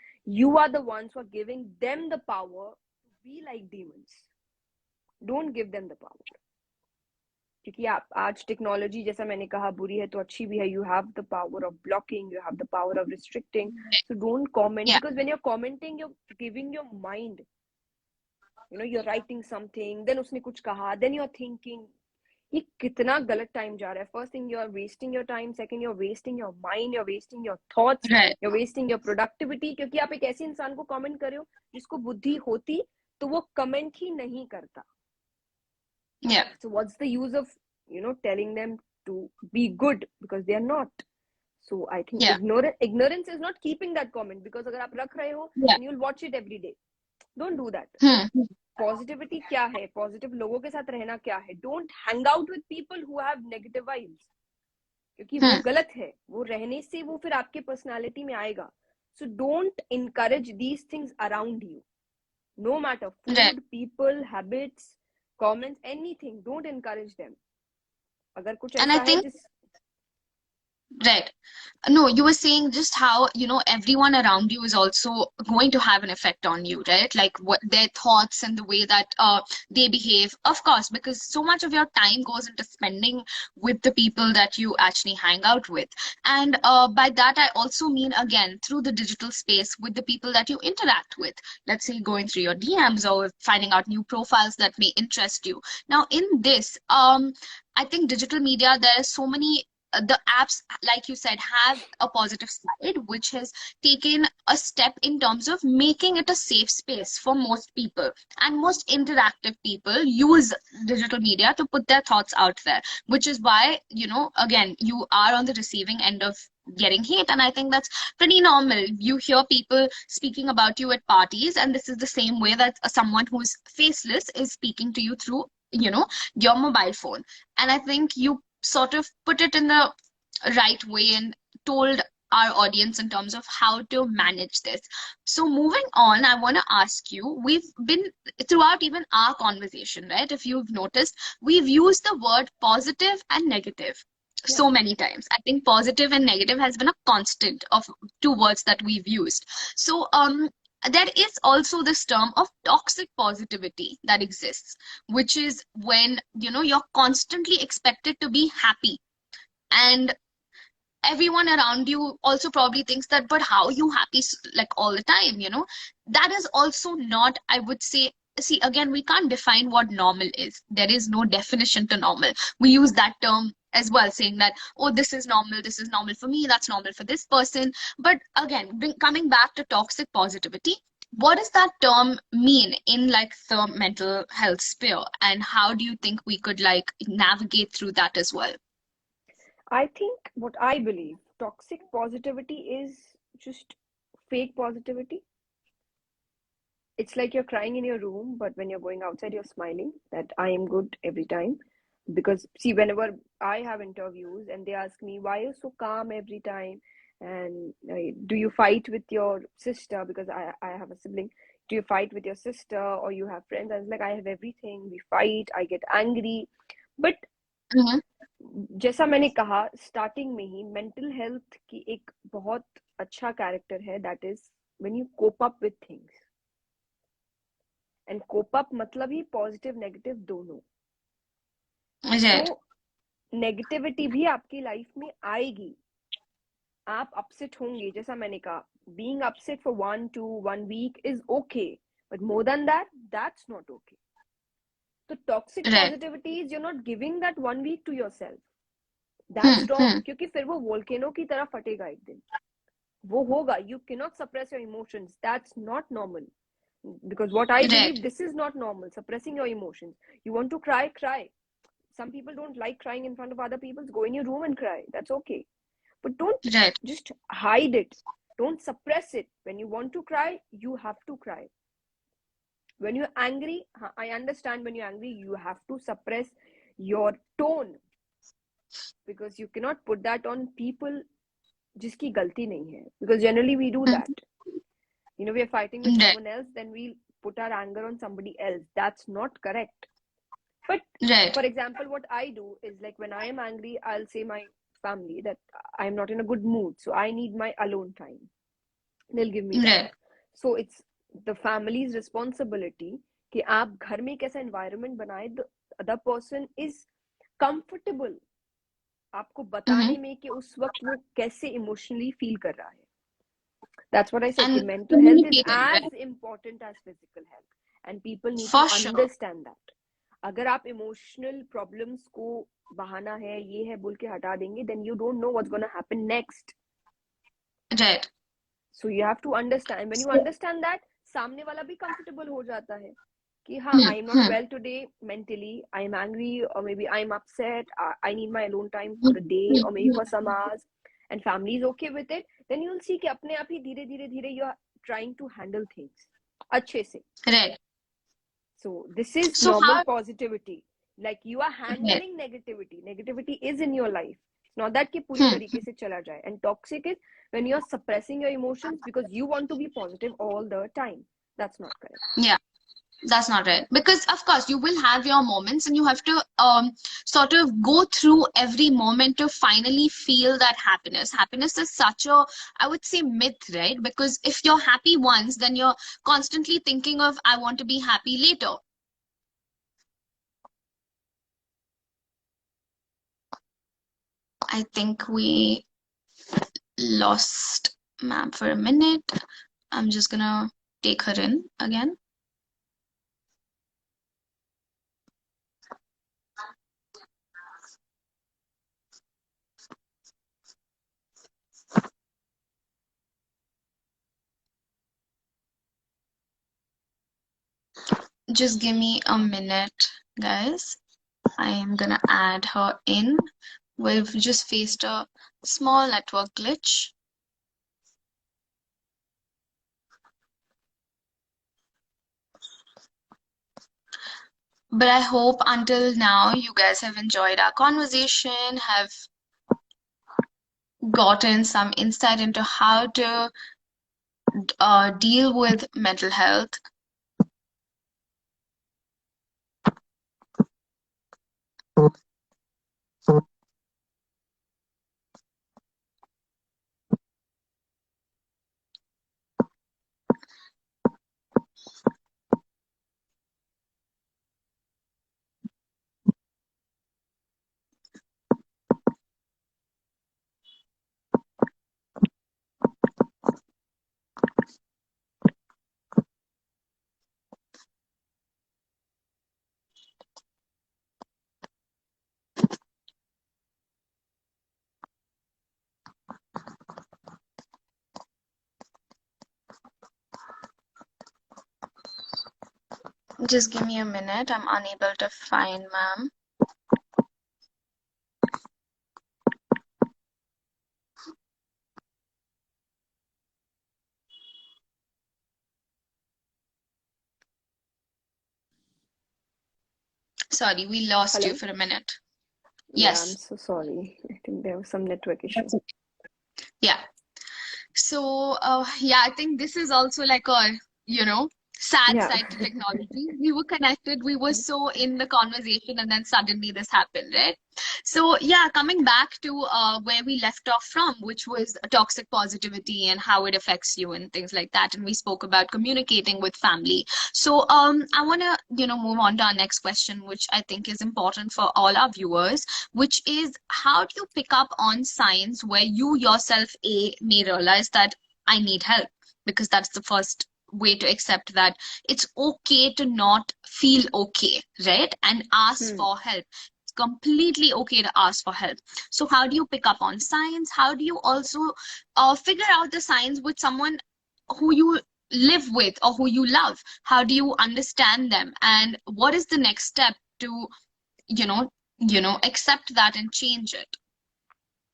You are the ones who are giving them the power to be like demons. Don't give them the power. क्योंकि आप आज technology, जैसा मैंने कहा, बुरी है तो अच्छी भी है. You have the power of blocking, you have the power of restricting. So don't comment, Yeah. Because when you are commenting you are giving your mind, you are writing something, then उसने कुछ कहा, then you are thinking. ये कितना गलत time जा रहा है. First thing, you are wasting your time. Second, you are wasting your mind, you are wasting your thoughts, Right. You are wasting your productivity. क्योंकि आप एक ऐसे इंसान को कमेंट कर रहे हो जिसको बुद्धि होती तो वो कमेंट ही नहीं करता. Yeah. So what's the use of telling them to be good, because they are not. So I think Yeah. ignorance is not keeping that comment, because अगर आप रख रहे हो, Yeah. then you'll watch it every day. Don't do that. Hmm. Positivity क्या है? Positive लोगों के साथ रहना क्या है? Don't hang out with people who have negative vibes, क्योंकि वो Hmm. गलत है. वो रहने से वो फिर आपके पर्सनालिटी में आएगा. So don't encourage these things around you. No matter Right. food, people, habits, comments, anything. Don't encourage them. अगर कुछ And I ऐसा है think, जिस right. No, you were saying just how, everyone around you is also going to have an effect on you, right? Like what their thoughts and the way that they behave. Of course, because so much of your time goes into spending with the people that you actually hang out with. And by that, I also mean, again, through the digital space with the people that you interact with. Let's say going through your DMs or finding out new profiles that may interest you. Now, in this, I think digital media, there are so many the apps, like you said, have a positive side, which has taken a step in terms of making it a safe space for most people. And most interactive people use digital media to put their thoughts out there, which is why, again, you are on the receiving end of getting hate. And I think that's pretty normal. You hear people speaking about you at parties, and this is the same way that someone who's faceless is speaking to you through, your mobile phone. And I think you sort of put it in the right way and told our audience in terms of how to manage this. So moving on, I want to ask you, we've been throughout even our conversation, right? If you've noticed, we've used the word positive and negative yeah, so many times. I think positive and negative has been a constant of two words that we've used. So there is also this term of toxic positivity that exists, which is when you're constantly expected to be happy, and everyone around you also probably thinks that, but how are you happy like all the time, that is also not, I would say. See, again, we can't define what normal is. There is no definition to normal. We use that term as well, saying that, oh, this is normal for me, that's normal for this person. But again, coming back to toxic positivity, what does that term mean in like the mental health sphere, and how do you think we could like navigate through that as well? I think what I believe, toxic positivity is just fake positivity. It's like you're crying in your room, but when you're going outside, you're smiling that I am good every time. Because, see, whenever I have interviews and they ask me, why are you so calm every time? And do you fight with your sister? Because I have a sibling. Do you fight with your sister, or you have friends? I was like, I have everything. We fight, I get angry. But Mm-hmm. जैसा मैंने कहा starting में ही, mental health की एक बहुत अच्छा character है, that is when you cope up with things. And cope up मतलब ही पॉजिटिव नेगेटिव दोनों। सो Right. नेगेटिविटी भी आपकी लाइफ में आएगी, आप अपसेट होंगे, जैसा मैंने कहा being upset for 1 to 1 week is okay, but more than that that's not okay. तो toxic Right. Positivity is, you not giving that 1 week to yourself, that's Hmm. Wrong, Hmm. क्योंकि फिर वो volcano की तरह फटेगा एक दिन, वो होगा। You cannot suppress your emotions, that's not normal, because what I believe, Right. this is not normal, suppressing your emotions. You want to cry, cry. Some people don't like crying in front of other people, go in your room and cry, that's okay, but don't Right. just hide it, don't suppress it. When you want to cry, you have to cry. When you're angry, I understand, when you're angry you have to suppress your tone, because you cannot put that on people जिसकी गलती नहीं है, because generally we do Hmm. that. You know, we are fighting with Right. someone else, then we'll put our anger on somebody else. That's not correct. But Right. for example, what I do is, like, when I am angry, I'll say my family that I'm not in a good mood, so I need my alone time. They'll give me that. Right. So it's the family's responsibility कि आप घर में कैसा environment बनाए, the other person is comfortable आपको Mm-hmm. बताने में कि उस वक्त वो कैसे इमोशनली फील कर रहा है. That's what I said, कि And mental health is communicating, as right? important as physical health, and people need to For sure. understand that. अगर आप इमोशनल प्रॉब्लम्स को बहाना है ये है बोल के हटा देंगे, then you don't know what's going to happen next. Right. So you have to understand. When you So, understand that, सामने वाला भी comfortable हो जाता है कि हाँ, hmm. I am not Hmm. well today mentally, I am angry, or maybe I am upset, I need my alone time Hmm. for a day or maybe Hmm. for some hours, and family is okay with it, then you'll see कि अपने आप ही धीरे धीरे धीरे you are trying to handle things अच्छे से. Right. So this is So normal how? positivity, like you are Right. handling negativity. Negativity is in your life, it's not that कि पूरी Hmm. तरीके से चला जाए. And toxic is when you are suppressing your emotions because you want to be positive all the time. That's not correct. Yeah. That's not right. Because of course you will have your moments and you have to sort of go through every moment to finally feel that happiness. Happiness is such a, I would say, myth, right? Because if you're happy once, then you're constantly thinking of I want to be happy later. I think we lost ma'am for a minute. I'm just gonna take her in again. Just give me a minute, guys. I am gonna add her in. We've just faced a small network glitch. But I hope until now you guys have enjoyed our conversation, have gotten some insight into how to deal with mental health. Just give me a minute. I'm unable to find ma'am. Sorry, we lost you Hello? for a minute. Yeah, I'm Yes. so sorry. I think there was some network issue. That's it. Yeah. So, yeah, I think this is also like a, you know, sad Yeah. side to technology. We were connected, we were so in the conversation, and then suddenly this happened, right? So, yeah, coming back to where we left off from, which was toxic positivity and how it affects you and things like that. And we spoke about communicating with family. So, I want to, move on to our next question, which I think is important for all our viewers, which is how do you pick up on signs where you yourself, may realize that I need help? Because that's the first way to accept that it's okay to not feel okay, right? And ask Hmm. for help. It's completely okay to ask for help. So, how do you pick up on signs? How do you also figure out the signs with someone who you live with or who you love? How do you understand them? And what is the next step to, you know, accept that and change it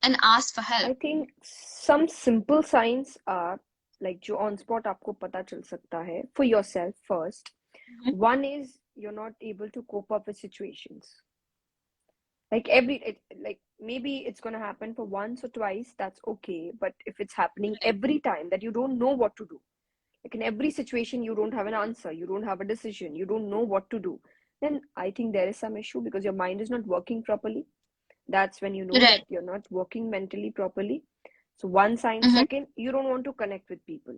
and ask for help? I think some simple signs are like जो on spot आपको पता चल सकता है for yourself first. Mhm. One is you're not able to cope up with situations. Like like maybe it's gonna happen for once or twice, that's okay. But if it's happening Right. every time that you don't know what to do, like in every situation you don't have an answer, you don't have a decision, you don't know what to do, then I think there is some issue because your mind is not working properly. That's when you know that Right. you're not working mentally properly. So one sign. Hmm. Second, you don't want to connect with people.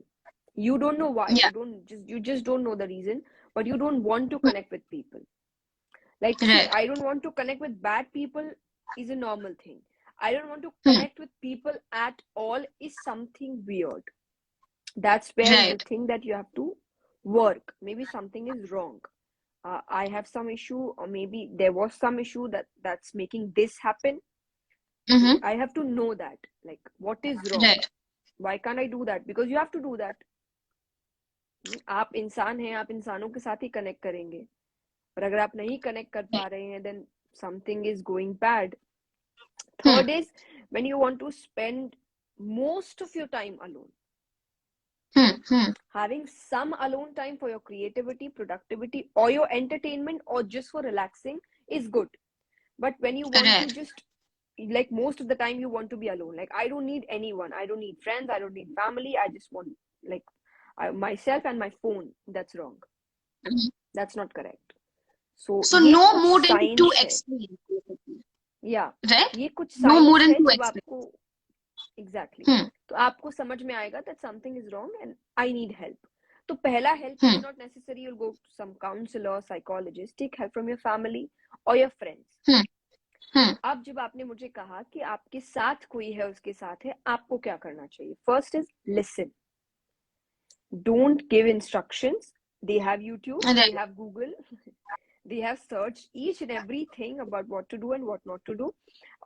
You don't know why. Yeah. You just don't know the reason, but you don't want to connect with people. Like, see, Right. I don't want to connect with bad people is a normal thing. I don't want to Hmm. connect with people at all is something weird. That's where you Right. think that you have to work. Maybe something is wrong. I have some issue, or maybe there was some issue that's making this happen. So Hmm. I have to know that, like, what is wrong. Right. Why can't I do that? Because you have to do that. आप इंसान हैं, आप इंसानों के साथ ही connect करेंगे. और अगर आप नहीं कनेक्ट कर पा रहे हैं, then something is going bad. Hmm. Third is when you want to spend most of your time alone. Hmm. Hmm. Having some alone time for your creativity, productivity, or your entertainment, or just for relaxing is good. But when you want to Right. just, like, most of the time you want to be alone, like, I don't need anyone, I don't need friends, I don't need family, I just want, like, myself and my phone. That's wrong. Mhm. That's not correct. So So ये no कुछ mood into signs है. explain, basically. या Right? ये कुछ No mood signs है into जब explain. आपको exactly Hmm. तो आपको समझ में आएगा that something is wrong and I need help. तो पहला help is Hmm. not necessary you'll go to some counselor, psychologist. Take help from your family or your friends. Hmm. Hmm. अब जब आपने मुझे कहा कि आपके साथ कोई है, उसके साथ है, आपको क्या करना चाहिए? First is listen. Don't give instructions. They have YouTube, they Right. have Google, they have searched each and everything about what to do and what not to do.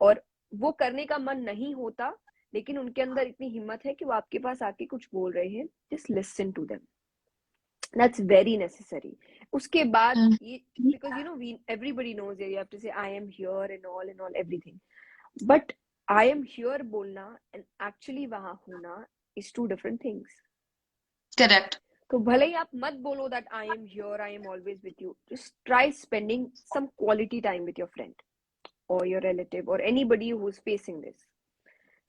और वो करने का मन नहीं होता, लेकिन उनके अंदर इतनी हिम्मत है कि वो आपके पास आके कुछ बोल रहे हैं. Just listen to them. That's very necessary. उसके बाद Hmm. ये, because we everybody knows that you have to say I am here and all everything. But I am here बोलना and actually वहां होना is two different things. Correct. तो भले ही आप मत बोलो that I am here, I am always with you. Just try spending some quality time with your friend or your relative or anybody who's facing this.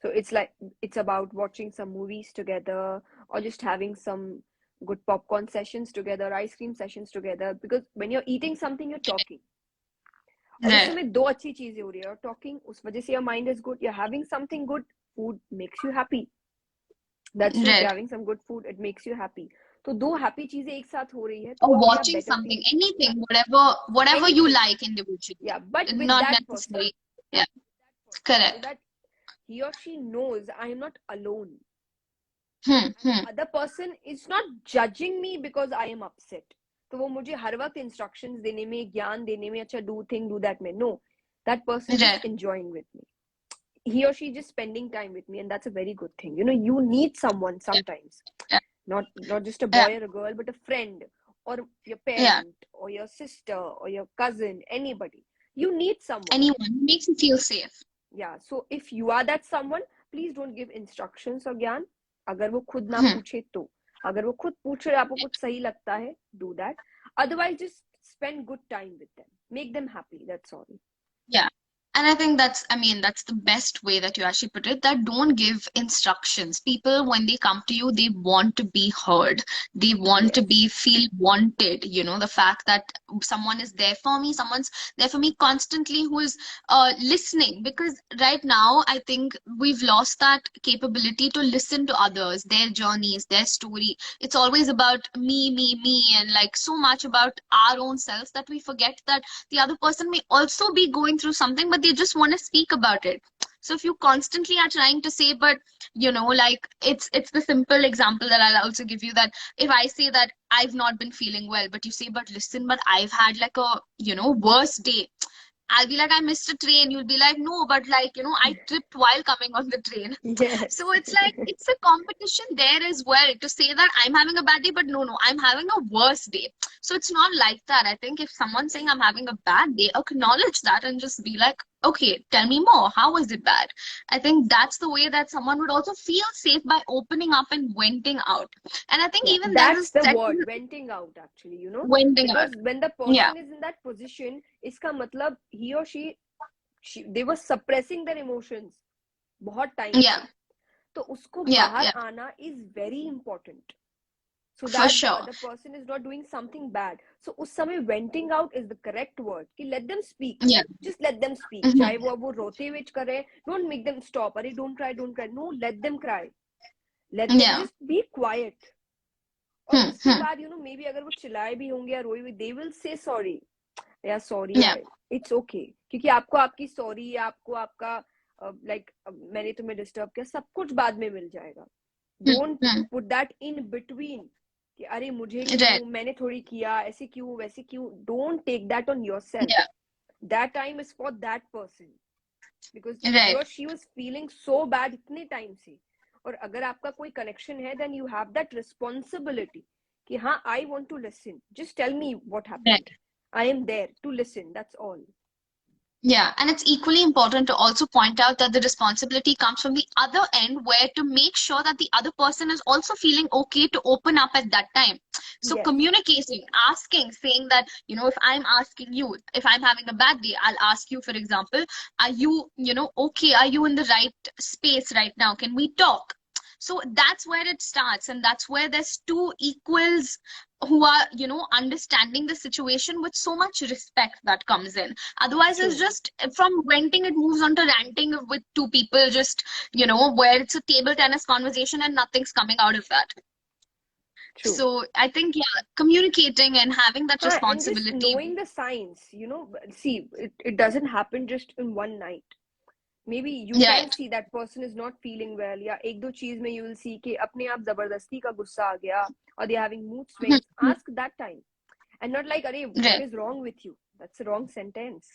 So it's like it's about watching some movies together or just having some good popcorn sessions together, ice cream sessions together. Because when you're eating something, you're talking. और उस Right. समय दो अच्छी चीजें हो रही है. Talking, उस वजह से your mind is good. You're having something good. Food makes you happy. That's true. If you're Right. having some good food, it makes you happy. तो दो हैप्पी चीजें एक साथ हो रही है तो Or वो अपने आप watching बेटर something, थिंग. या anything, whatever you anything. like individually, या but with not that person. necessary. Yeah. So Correct. that he or she knows I am not alone. Hmm. And Hmm. the other person is not judging me because I am upset. तो वो मुझे हर वक्त instructions देने में, ज्ञान देने में, अच्छा डू थिंग डू दैट में, no. That person just Right. enjoying with me. He or she just spending time with me, and that's a very good thing. You need someone Yeah. sometimes. Yeah. Not just a Yeah. boy or a girl, but a friend or your Yeah. parent or your sister or your cousin, anybody. You need someone. Anyone who makes you feel safe. Yeah, so if you are that someone, please don't give instructions or ज्ञान. अगर वो खुद ना Hmm. पूछे तो. अगर वो खुद पूछे आपको कुछ सही लगता है, do that. Otherwise, just spend good time with them. Make them happy. That's all. Yeah. And I think that's, I mean, that's the best way that you actually put it, that don't give instructions. People, when they come to you, they want to be heard. They want to Yes. be, feel wanted. You know, the fact that someone is there for me, someone's there for me constantly who is listening. Because right now, I think we've lost that capability to listen to others, their journeys, their story. It's always about me, and like so much about our own selves that we forget that the other person may also be going through something, but they just want to speak about it. So if you constantly are trying to say, but like it's the simple example that I'll also give you, that if I say that I've not been feeling well, but you say, but listen, but I've had like a worse day. I'll be like, I missed a train. You'll be like, no, but like, I tripped while coming on the train. Yes. So it's like, it's a competition there as well to say that I'm having a bad day, but no, I'm having a worse day. So it's not like that. I think if someone's saying I'm having a bad day, acknowledge that and just be like, okay, tell me more. How is it bad? I think that's the way that someone would also feel safe, by opening up and venting out. And I think Yeah, even there's a that's the second word, venting out, actually, venting out. because when the Yeah, person is in that position, iska matlab he or they were suppressing their emotions बहुत time yeah, से, तो उसको yeah, बाहर yeah, आना is very important, so for that the sure. other person is not doing something bad. So उस समय venting out is the correct word, कि let them speak, Yeah. just let them speak, Mhm. चाहे वो रोते हुए कर रहे हैं, don't make them stop, अरे don't cry, no, let them cry, let them Yeah. just be quiet. और Hmm, उसके hmm. बाद मे बी अगर वो चिल्लाए भी होंगे या रोए भी, दे विल से सॉरी, या sorry, Yeah. I it's okay, क्योंकि आपको आपकी सॉरी या आपको आपका लाइक मैंने तुम्हें डिस्टर्ब किया, सब कुछ बाद में मिल जाएगा. Hmm, don't hmm. Put that in between कि अरे मुझे Right. क्यों, मैंने थोड़ी किया, ऐसे क्यों वैसे क्यों. Don't take that on yourself. Yeah. That time is for that person, because he और Right. She was feeling so bad इतने टाइम से. और अगर आपका कोई कनेक्शन है, then you have that responsibility कि हाँ, I want to listen, just tell me what happened, Right. I am there to listen, that's all. Yeah, and it's equally important to also point out that the responsibility comes from the other end, where to make sure that the other person is also feeling okay to open up at that time. So Yes. communicating, asking, saying that, if I'm asking you, if I'm having a bad day, I'll ask you, for example, are you, okay? Are you in the right space right now? Can we talk? So that's where it starts, and that's where there's two equals who are, understanding the situation with so much respect that comes in. Otherwise, it's True. just from venting, it moves on to ranting with two people, just, where it's a table tennis conversation and nothing's coming out of that. True. So I think, yeah, communicating and having that And just responsibility. knowing the signs, see, it doesn't happen just in one night. Maybe you can Right. see that person is not feeling well, या एक दो चीज में you will see कि अपने आप जबरदस्ती का गुस्सा आ गया, or they are having mood swings. Ask that time, and not like, अरे what Right. is wrong with you? That's a wrong sentence.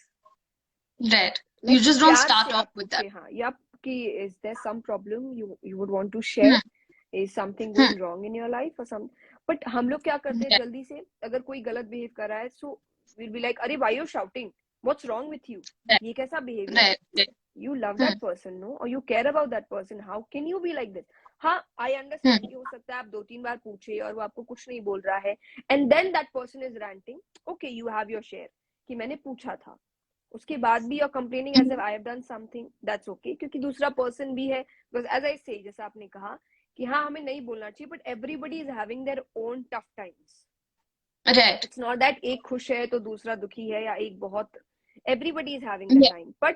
Right. You Like just don't प्यार से start off आप with that. पूछे, हाँ, या कि is there some problem you would want to share? Hmm. Is something Hmm. going wrong in your life or some? But हम लोग क्या करते हैं Right. जल्दी से, अगर कोई गलत बिहेव कर रहा है, so we'll be like, अरे why you shouting? What's wrong with you? Right. ये कैसा behavior है? Right. Right. You love Hmm. that person, no? Or you care about that person. How can you be like this? हाँ, I Hmm. understand कि हो सकता है आप 2-3 बार पूछे और वो आपको कुछ नहीं बोल रहा है, and then that person is ranting. Okay, you have your share कि मैंने पूछा था, उसके बाद भी you're complaining as if I have done something. That's okay, क्योंकि दूसरा person भी है. Because as I say, जैसा आपने कहा कि हाँ, हमें नहीं बोलना चाहिए, but everybody is having their own tough times. Right. It's not that एक खुश है तो दूसरा दुखी है, या एक बहुत, everybody is having the Yeah. time. But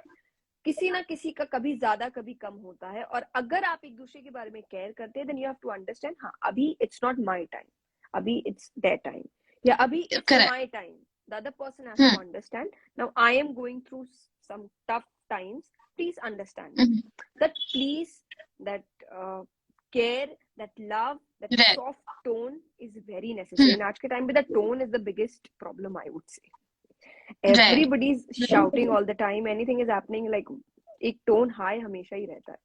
किसी ना किसी का कभी ज्यादा कभी कम होता है, और अगर आप एक दूसरे के बारे में केयर करते हैं, then you have to understand, हाँ अभी इट्स नॉट माय टाइम, अभी इट्स देयर टाइम, या अभी it's Correct. My time. The other person has Hmm. To understand, now I am going through some tough times, please understand me. Hmm. That please, that care, that love, that Right. soft tone is very necessary. Hmm. And आज के time पे the tone is the biggest problem, I would say. Right. Everybody's shouting all the time, anything is happening, like एक tone high हमेशा ही रहता है.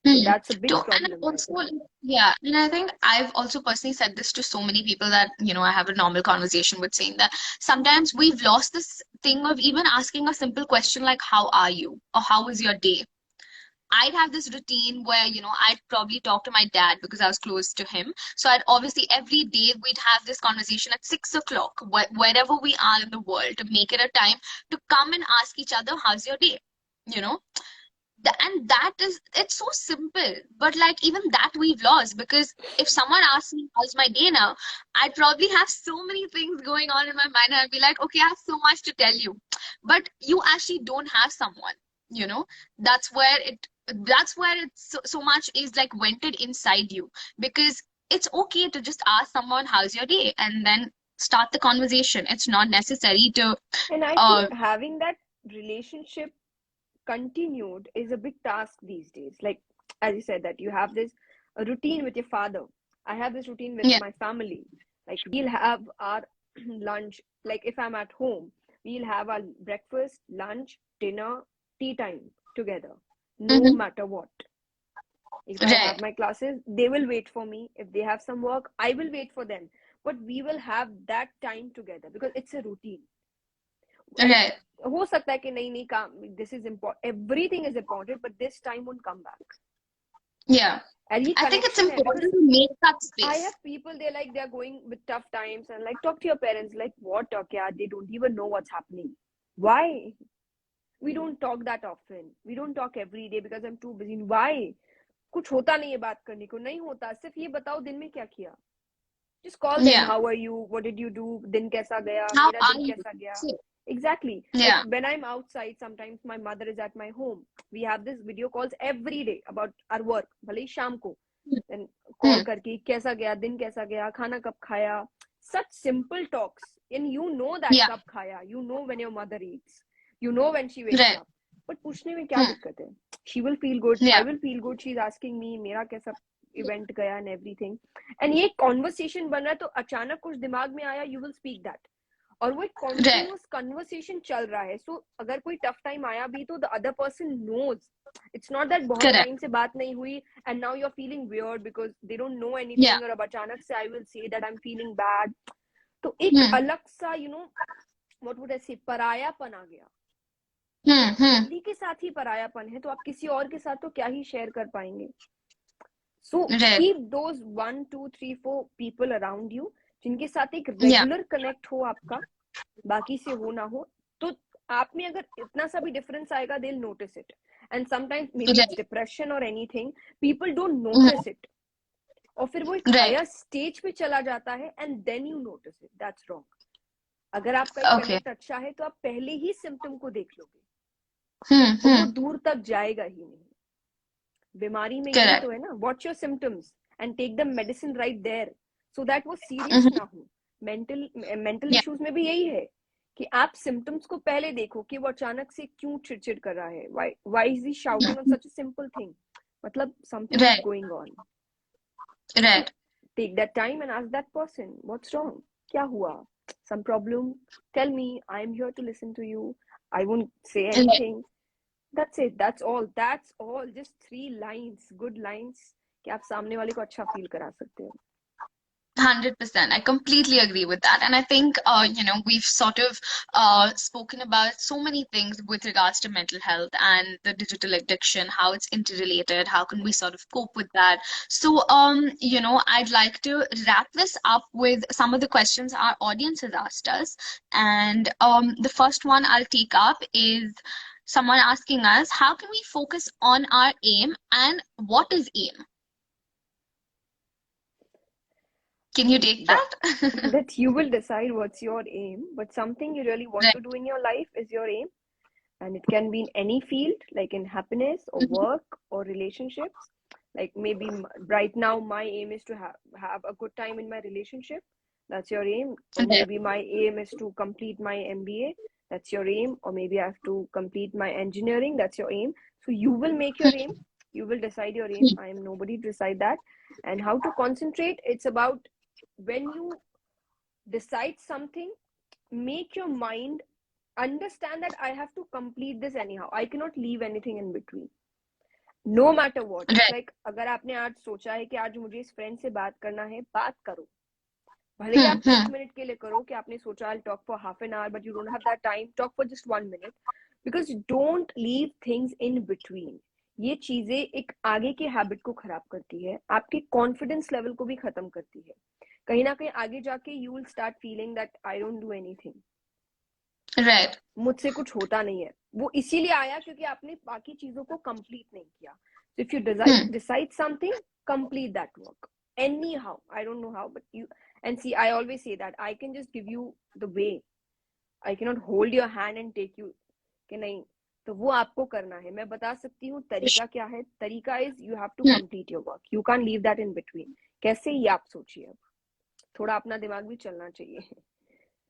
So Hmm. that's a big And problem, I also, think. yeah, and I think I've also personally said this to so many people that, I have a normal conversation with, saying that sometimes we've lost this thing of even asking a simple question like, how are you? Or how was your day? I'd have this routine where, I'd probably talk to my dad because I was close to him. So I'd obviously every day we'd have this conversation at 6 o'clock, wherever we are in the world, to make it a time to come and ask each other, how's your day? you know. And that is, it's so simple, but like even that we've lost, because if someone asks me how's my day now, I'd probably have so many things going on in my mind, and I'd be like, okay, I have so much to tell you. But you actually don't have someone, you know. that's where it that's where it's so much is like vented inside you, because it's okay to just ask someone how's your day and then start the conversation. It's not necessary to And I uh think having that relationship continued is a big task these days. Like, as you said, that you have this routine with your father. I have this routine with yeah. my family. Like, we'll have our lunch. Like, if I'm at home, we'll have our breakfast, lunch, dinner, tea time together, no Hmm. matter what. If I have Right. my classes, they will wait for me. If they have some work, I will wait for them. But we will have that time together because it's a routine. And Right. हो सकता है कि नहीं नहीं काम, this is important, everything is important, but this time won't come back. Yeah. And ये I think it's connection है important because to make that I space. have people, they're like, they're going with tough times and like, talk to your parents. Like, what talk? Yeah, they don't even know what's happening. Why? We don't talk that often. We don't talk every day because I'm too busy. Why? कुछ होता नहीं है बात करने को, नहीं होता. सिर्फ ये बताओ दिन में क्या किया. Just call them. Yeah. How are you? What did you do? दिन कैसा गया? How मेरा are दिन you? कैसा गया? So, Exactly. Like yeah. when I'm outside, sometimes my mother is at my home. We have this video calls every day about our work. भले ही शाम को. Then call Hmm. करके कैसा गया, दिन कैसा गया, खाना कब खाया. Such simple talks. And you know that Yeah. कब खाया. You know when your mother eats. You know when she wakes Right. up. But पूछने में क्या Hmm. दिक्कत है? She will feel good. I Yeah. will feel good. She's asking me मेरा कैसा event गया and everything. And ये conversation बन रहा है तो अचानक कुछ दिमाग में आया, you will speak that. और वो एक Right. कॉन्टिन्यूअस कन्वर्सेशन चल रहा है. सो अगर कोई टफ टाइम आया भी तो the other person knows. It's not that बहुत Correct. टाइम से बात नहीं हुई and now you are feeling weird because they don't know Yeah. Anything, और अब अचानक से I will say that I am feeling bad. तो एक Hmm. अलग सा you know what would I say परायापन आ गया. Hmm. Hmm. फैमिली के साथ ही परायापन है तो आप किसी और के साथ तो क्या ही शेयर कर पाएंगे. सो Right. Keep those 1 2 3 4 people around you जिनके साथ एक Yeah. रेगुलर कनेक्ट हो आपका, बाकी से हो ना हो. तो आप में अगर इतना सा भी डिफरेंस आएगा, they will notice it. And sometimes maybe it's Right. Depression और anything, people don't Hmm. Notice it. और फिर वो एक Right. हायर स्टेज पे चला जाता है and then you notice it. That's wrong. अगर आपका एक Okay. कनेक्ट अच्छा है तो आप पहले ही सिम्टम को देख लोगे Hmm. और वो Hmm. दूर तक जाएगा ही नहीं. बीमारी में यही Correct. तो है ना, watch your symptoms and take the medicine right there so that वो सीरियस Hmm. ना हो. Mental Yeah. इश्यूज में भी यही है कि आप सिम्टम्स को पहले देखो कि वो अचानक से क्यों चिड़चिड़ कर रहा है. Why is he shouting on such a simple thing. मतलब something is Right. Going on. So Right. Take that time and ask that person what's wrong, क्या हुआ, some problem, tell me, I am here to listen to you, I won't say Right. anything. That's it. That's all. Just 3 lines, good lines कि आप सामने वाले को अच्छा feel करा सकते हो. 100%. I completely agree with that. And I think, we've sort of spoken about so many things with regards to mental health and the digital addiction, how it's interrelated, how can we sort of cope with that. So, I'd like to wrap this up with some of the questions our audience has asked us. And the first one I'll take up is someone asking us, how can we focus on our aim and what is aim? Can you take that that? that you will decide what's your aim, but something you really want Right. to do in your life is your aim. And it can be in any field, like in happiness or Mhm. work or relationships. Like maybe right now my aim is to have a good time in my relationship. That's your aim. Or Right. maybe my aim is to complete my MBA. That's your aim. Or maybe I have to complete my engineering. That's your aim. So you will make your aim. You will decide your aim. I am nobody to decide that. And how to concentrate, it's about when you decide something, make your mind understand that I have to complete this anyhow. I cannot leave anything in between. No matter what. It's Right. like अगर आपने आज सोचा है कि आज मुझे इस friend से बात करना है, बात करो. भले ही Hmm. आप 30 मिनट के लिए करो कि आपने सोचा I'll talk for half an hour, but you don't have that time. Talk for just 1 minute. Because don't leave things in between. ये चीजें एक आगे के हैबिट को खराब करती है, आपके कॉन्फिडेंस लेवल को भी खत्म करती है. कहीं ना कहीं आगे जाके you will start feeling that I don't do anything. Right. मुझसे कुछ होता नहीं है, वो इसीलिए आया क्योंकि आपने बाकी चीजों को कंप्लीट नहीं किया. So if you Hmm. decide something, complete that work anyhow. I don't know how, but you, and see, I always say that I can just give you the way. I cannot hold your hand and take you कि नहीं, तो वो आपको करना है. मैं बता सकती हूँ तरीका क्या है. तरीका is you have to Hmm. Complete your work, you can leave that in between. कैसे, ये आप सोचिए. अब थोड़ा अपना दिमाग भी चलना चाहिए.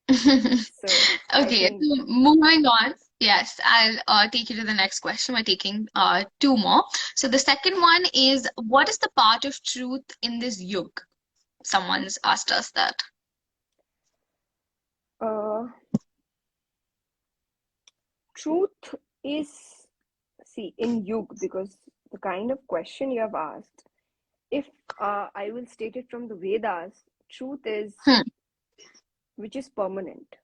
सो आई Okay, think, so moving on. Yes, I'll take you to the next question. We're taking two more. So the second one is, what is the part of truth in this yug? Someone's asked us that. truth is, see, in yug, because the kind of question you have asked, if I will state it from the Vedas, truth is Hmm, which is permanent,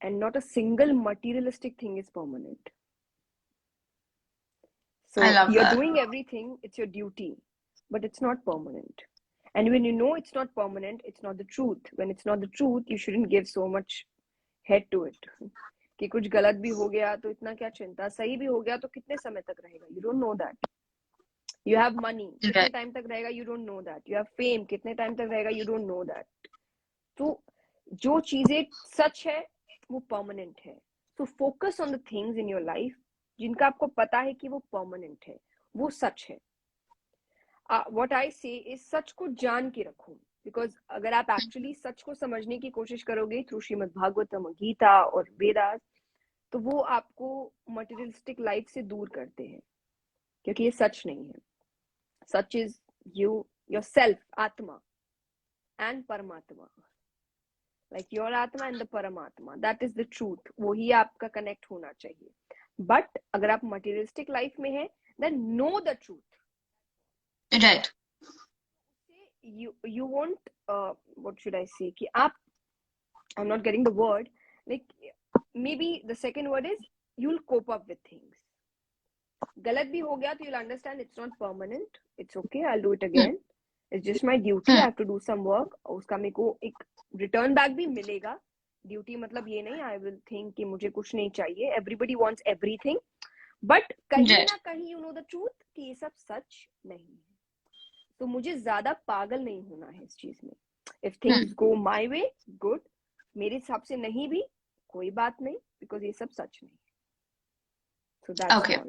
and not a single materialistic thing is permanent. I So love you're that. doing everything, it's your duty, but it's not permanent. And when you know it's not permanent, it's not the truth. When it's not the truth, you shouldn't give so much head to it. कि कुछ गलत भी हो गया तो इतना क्या चिंता, सही भी हो गया तो कितने समय तक रहेगा, you don't know that. You have money, कितने Right. टाइम तक रहेगा, you don't know that. You have fame, कितने टाइम तक रहेगा, you don't know that. तो जो चीजें सच है वो परमानेंट है. So focus on the things in your life जिनका आपको पता है कि वो परमानेंट है, वो सच है. व्हाट आई से इज सच को जान के रखो. बिकॉज अगर आप एक्चुअली सच को समझने की कोशिश करोगे थ्रू श्रीमद् भागवतम, गीता और वेदास, तो वो आपको मटेरियलिस्टिक लाइफ से दूर करते हैं, क्योंकि ये सच नहीं है. Such is you, your self, आत्मा एंड परमात्मा. लाइक योर आत्मा एंड द परमात्मा, दैट इज द ट्रूथ. वही आपका कनेक्ट होना चाहिए. बट अगर आप मटेरियलिस्टिक लाइफ में है, then know the truth. Right. You won't, what should I say, कि आप, I'm not getting the word, like maybe the second word is you'll cope up with things. गलत भी हो गया तो you'll understand it's not permanent, it's okay, I'll do it Hmm, again, it's just my duty, I hmm, have to do some work. और उसका मेरे को एक रिटर्न बैक भी मिलेगा. ड्यूटी मतलब ये नहीं आई विल थिंक कि मुझे कुछ नहीं चाहिए, एवरीबडी वांट्स एवरीथिंग, बट कहीं right. ना कहीं यू नो द ट्रूथ कि ये सब सच नहीं है. तो मुझे ज्यादा पागल नहीं होना है इस चीज में. If Hmm. Things go my way, good. मेरे हिसाब से नहीं भी, कोई बात नहीं, बिकॉज ये सब सच नहीं. So that's Okay. All.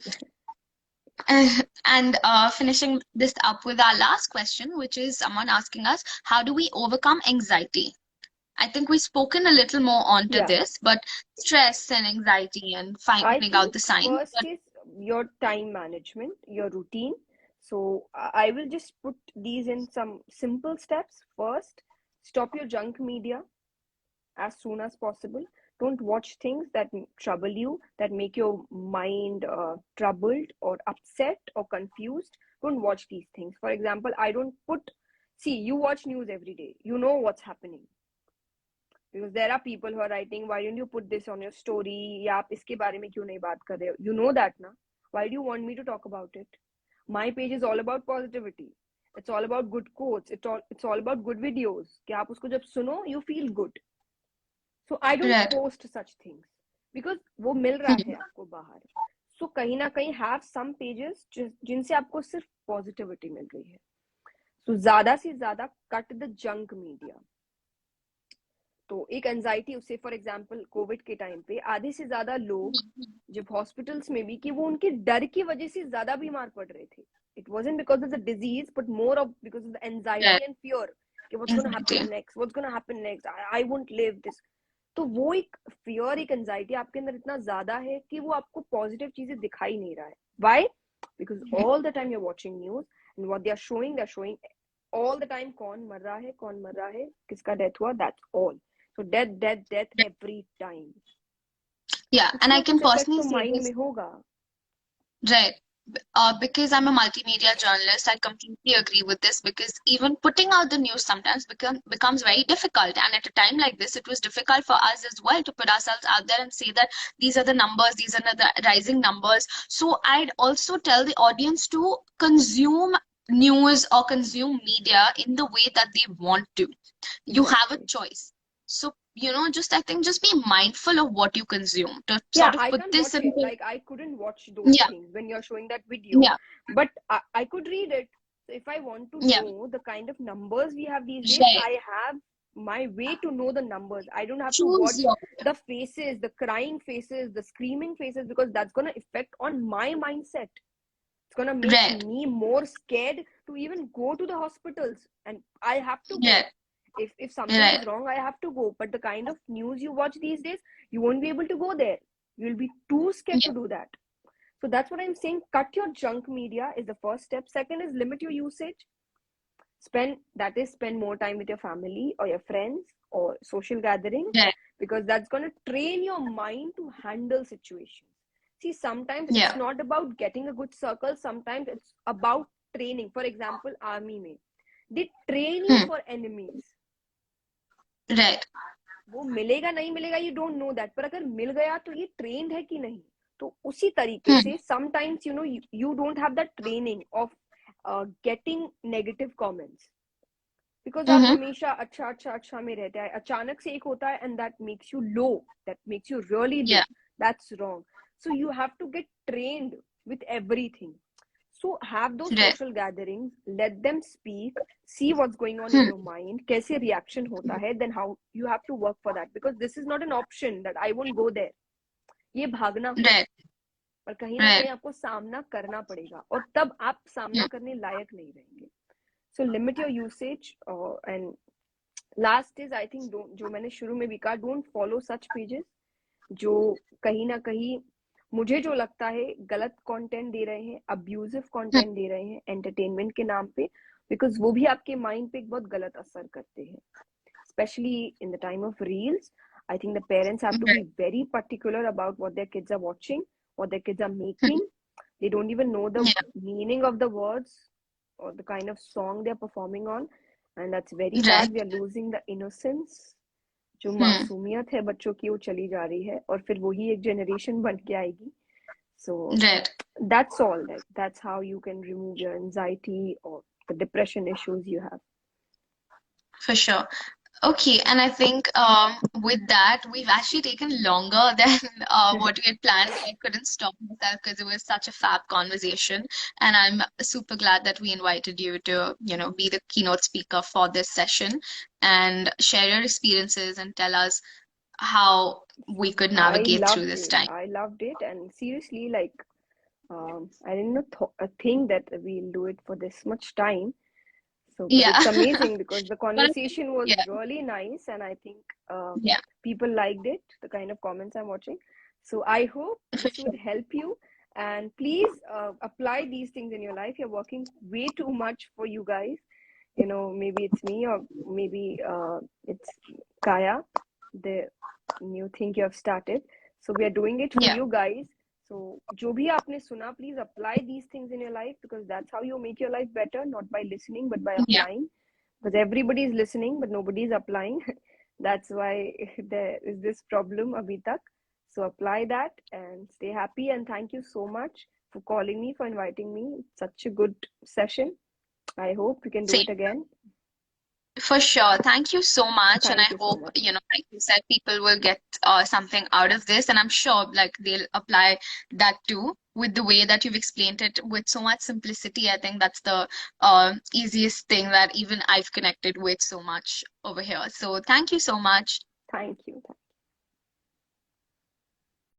And finishing this up with our last question, which is someone asking us, how do we overcome anxiety? I think we've spoken a little more onto या, this, but stress and anxiety and I finding out the think signs. first But is your time management, your routine. So I will just put these in some simple steps. First, stop your junk media as soon as possible. Don't watch things that trouble you, that make your mind troubled or upset or confused. Don't watch these things. For example, I don't put, see, you watch news every day, you know what's happening. Because there are people who are writing, why don't you put this on your story, या आप इसके बारे में क्यों नहीं बात कर रहे हो. You know that ना. Why do you want me to talk about it? My page is all about positivity. It's all about good quotes. It's all about good videos कि आप उसको जब सुनो you feel good. So I don't right. post such things because वो मिल रहा है Hmm. आपको बाहर. So कहीं ना कहीं have some pages जिनसे आपको सिर्फ positivity मिल रही है. So ज्यादा से ज्यादा cut the junk media. तो एक एंजाइटी उससे, फॉर एग्जांपल कोविड के टाइम पे आधे से ज्यादा लोग जब हॉस्पिटल्स में भी, कि वो उनके डर की वजह से ज्यादा बीमार पड़ रहे थे. It wasn't because of the disease but more of because of the anxiety Right. And fear कि what's gonna happen Anxiety. Next, what's gonna happen next, I won't live this. तो वो एक फियर, एक एंजाइटी आपके अंदर इतना ज्यादा है कि वो आपको पॉजिटिव चीजें दिखाई नहीं रहा है. Why? Because all the time you are watching news and what they are showing all the time. कौन मर रहा है, कौन मर रहा है, किसका डेथ हुआ, that's all. So death every time. Yeah, कुछ and ना I कुछ can इफेक्ट personally तो say माइंड this, में होगा. right? Because I'm a multimedia journalist, I completely agree with this because even putting out the news sometimes becomes very difficult. And at a time like this, it was difficult for us as well to put ourselves out there and say that these are the numbers, these are the rising numbers. So I'd also tell the audience to consume news or consume media in the way that they want to. You have a Exactly. choice. So, just I think just be mindful of what you consume to Yeah, sort of I put can't this watch it. into, Like, I couldn't watch those yeah, things when you're showing that video, yeah, but I could read it. So if I want to yeah, know the kind of numbers we have these days, right. I have my way to know the numbers. I don't have to Choose watch your, the faces, the crying faces, the screaming faces, because that's going to affect on my mindset. It's going to make right, me more scared to even go to the hospitals, and I have to go. right, If something is right, wrong, I have to go. But the kind of news you watch these days, you won't be able to go there. You'll be too scared yeah, to do that. So that's what I'm saying. Cut your junk media is the first step. Second is limit your usage. Spend more time with your family or your friends or social gatherings, right, because that's going to train your mind to handle situations. See, sometimes it's yeah, not about getting a good circle, sometimes it's about training. For example, army mein, they train you hmm, for enemies. right, वो मिलेगा नहीं मिलेगा, you don't know that, पर अगर मिल गया तो ये trend है कि नहीं. तो उसी तरीके hmm, से sometimes you don't have that training of getting negative comments, because आप mm-hmm, हमेशा अच्छा अच्छा अच्छा में रहते हैं, अचानक से एक होता है and that makes you low, that makes you really low. yeah, that's wrong. So you have to get trained with everything. So have those right, social gatherings, let them speak, see what's going on in hmm, your mind, कैसे reaction होता है, then how you have to work for that, because this is not an option that I won't go there. ये भागना है, right, पर कहीं ना कहीं right, आपको सामना करना पड़ेगा, और तब आप सामना hmm, करने लायक नहीं रहेंगे. So limit your usage, and last is I think, जो मैंने शुरू में भी कहा, डोंट फॉलो सच पेजेस जो कहीं ना कहीं मुझे जो लगता है गलत कंटेंट दे रहे हैं, अब्यूजिव hmm, कंटेंट दे रहे हैं एंटरटेनमेंट के नाम पे, बिकॉज वो भी आपके माइंड पे एक बहुत गलत असर करते हैं, especially in the time of reels. I think the parents have to be right, very particular about what their kids are watching, what their kids are hmm, making. They don't even know the yeah, meaning of the words or the kind of song they're performing on. And that's very right, sad. We are losing the innocence. जो hmm, मासूमियत है बच्चों की, वो चली जा रही है, और फिर वही एक जनरेशन बन के आएगी. So right, that's all. That's how you can remove your anxiety or the depression issues you have. for sure. Okay, and I think with that, we've actually taken longer than what we had planned. I couldn't stop myself because it was such a fab conversation. And I'm super glad that we invited you to, be the keynote speaker for this session and share your experiences and tell us how we could I navigate through loved this it. time. I loved it. And seriously, like, I didn't think that we'll do it for this much time. So, but Yeah. it's amazing because the But I think, conversation was yeah, really nice, and I think yeah, people liked it, the kind of comments I'm watching. So, I hope for this would sure. help you. And please apply these things in your life. You're working way too much for you guys. Maybe it's me, or maybe it's Kaya, the new thing you have started. So, we are doing it for Yeah, you guys. So, जो भी आपने सुना, please apply these things in your life, because that's how you make your life better, not by listening, but by yeah. applying. Because everybody is listening, but nobody is applying. That's why there is this problem abhi tak. So apply that and stay happy. And thank you so much for calling me, for inviting me. It's such a good session. I hope we can do Same. it again. For sure. Thank you so much. And I Thank you so hope, much. like you said, people will get something out of this. And I'm sure like they'll apply that too with the way that you've explained it with so much simplicity. I think that's the easiest thing that even I've connected with so much over here. So thank you so much. Thank you.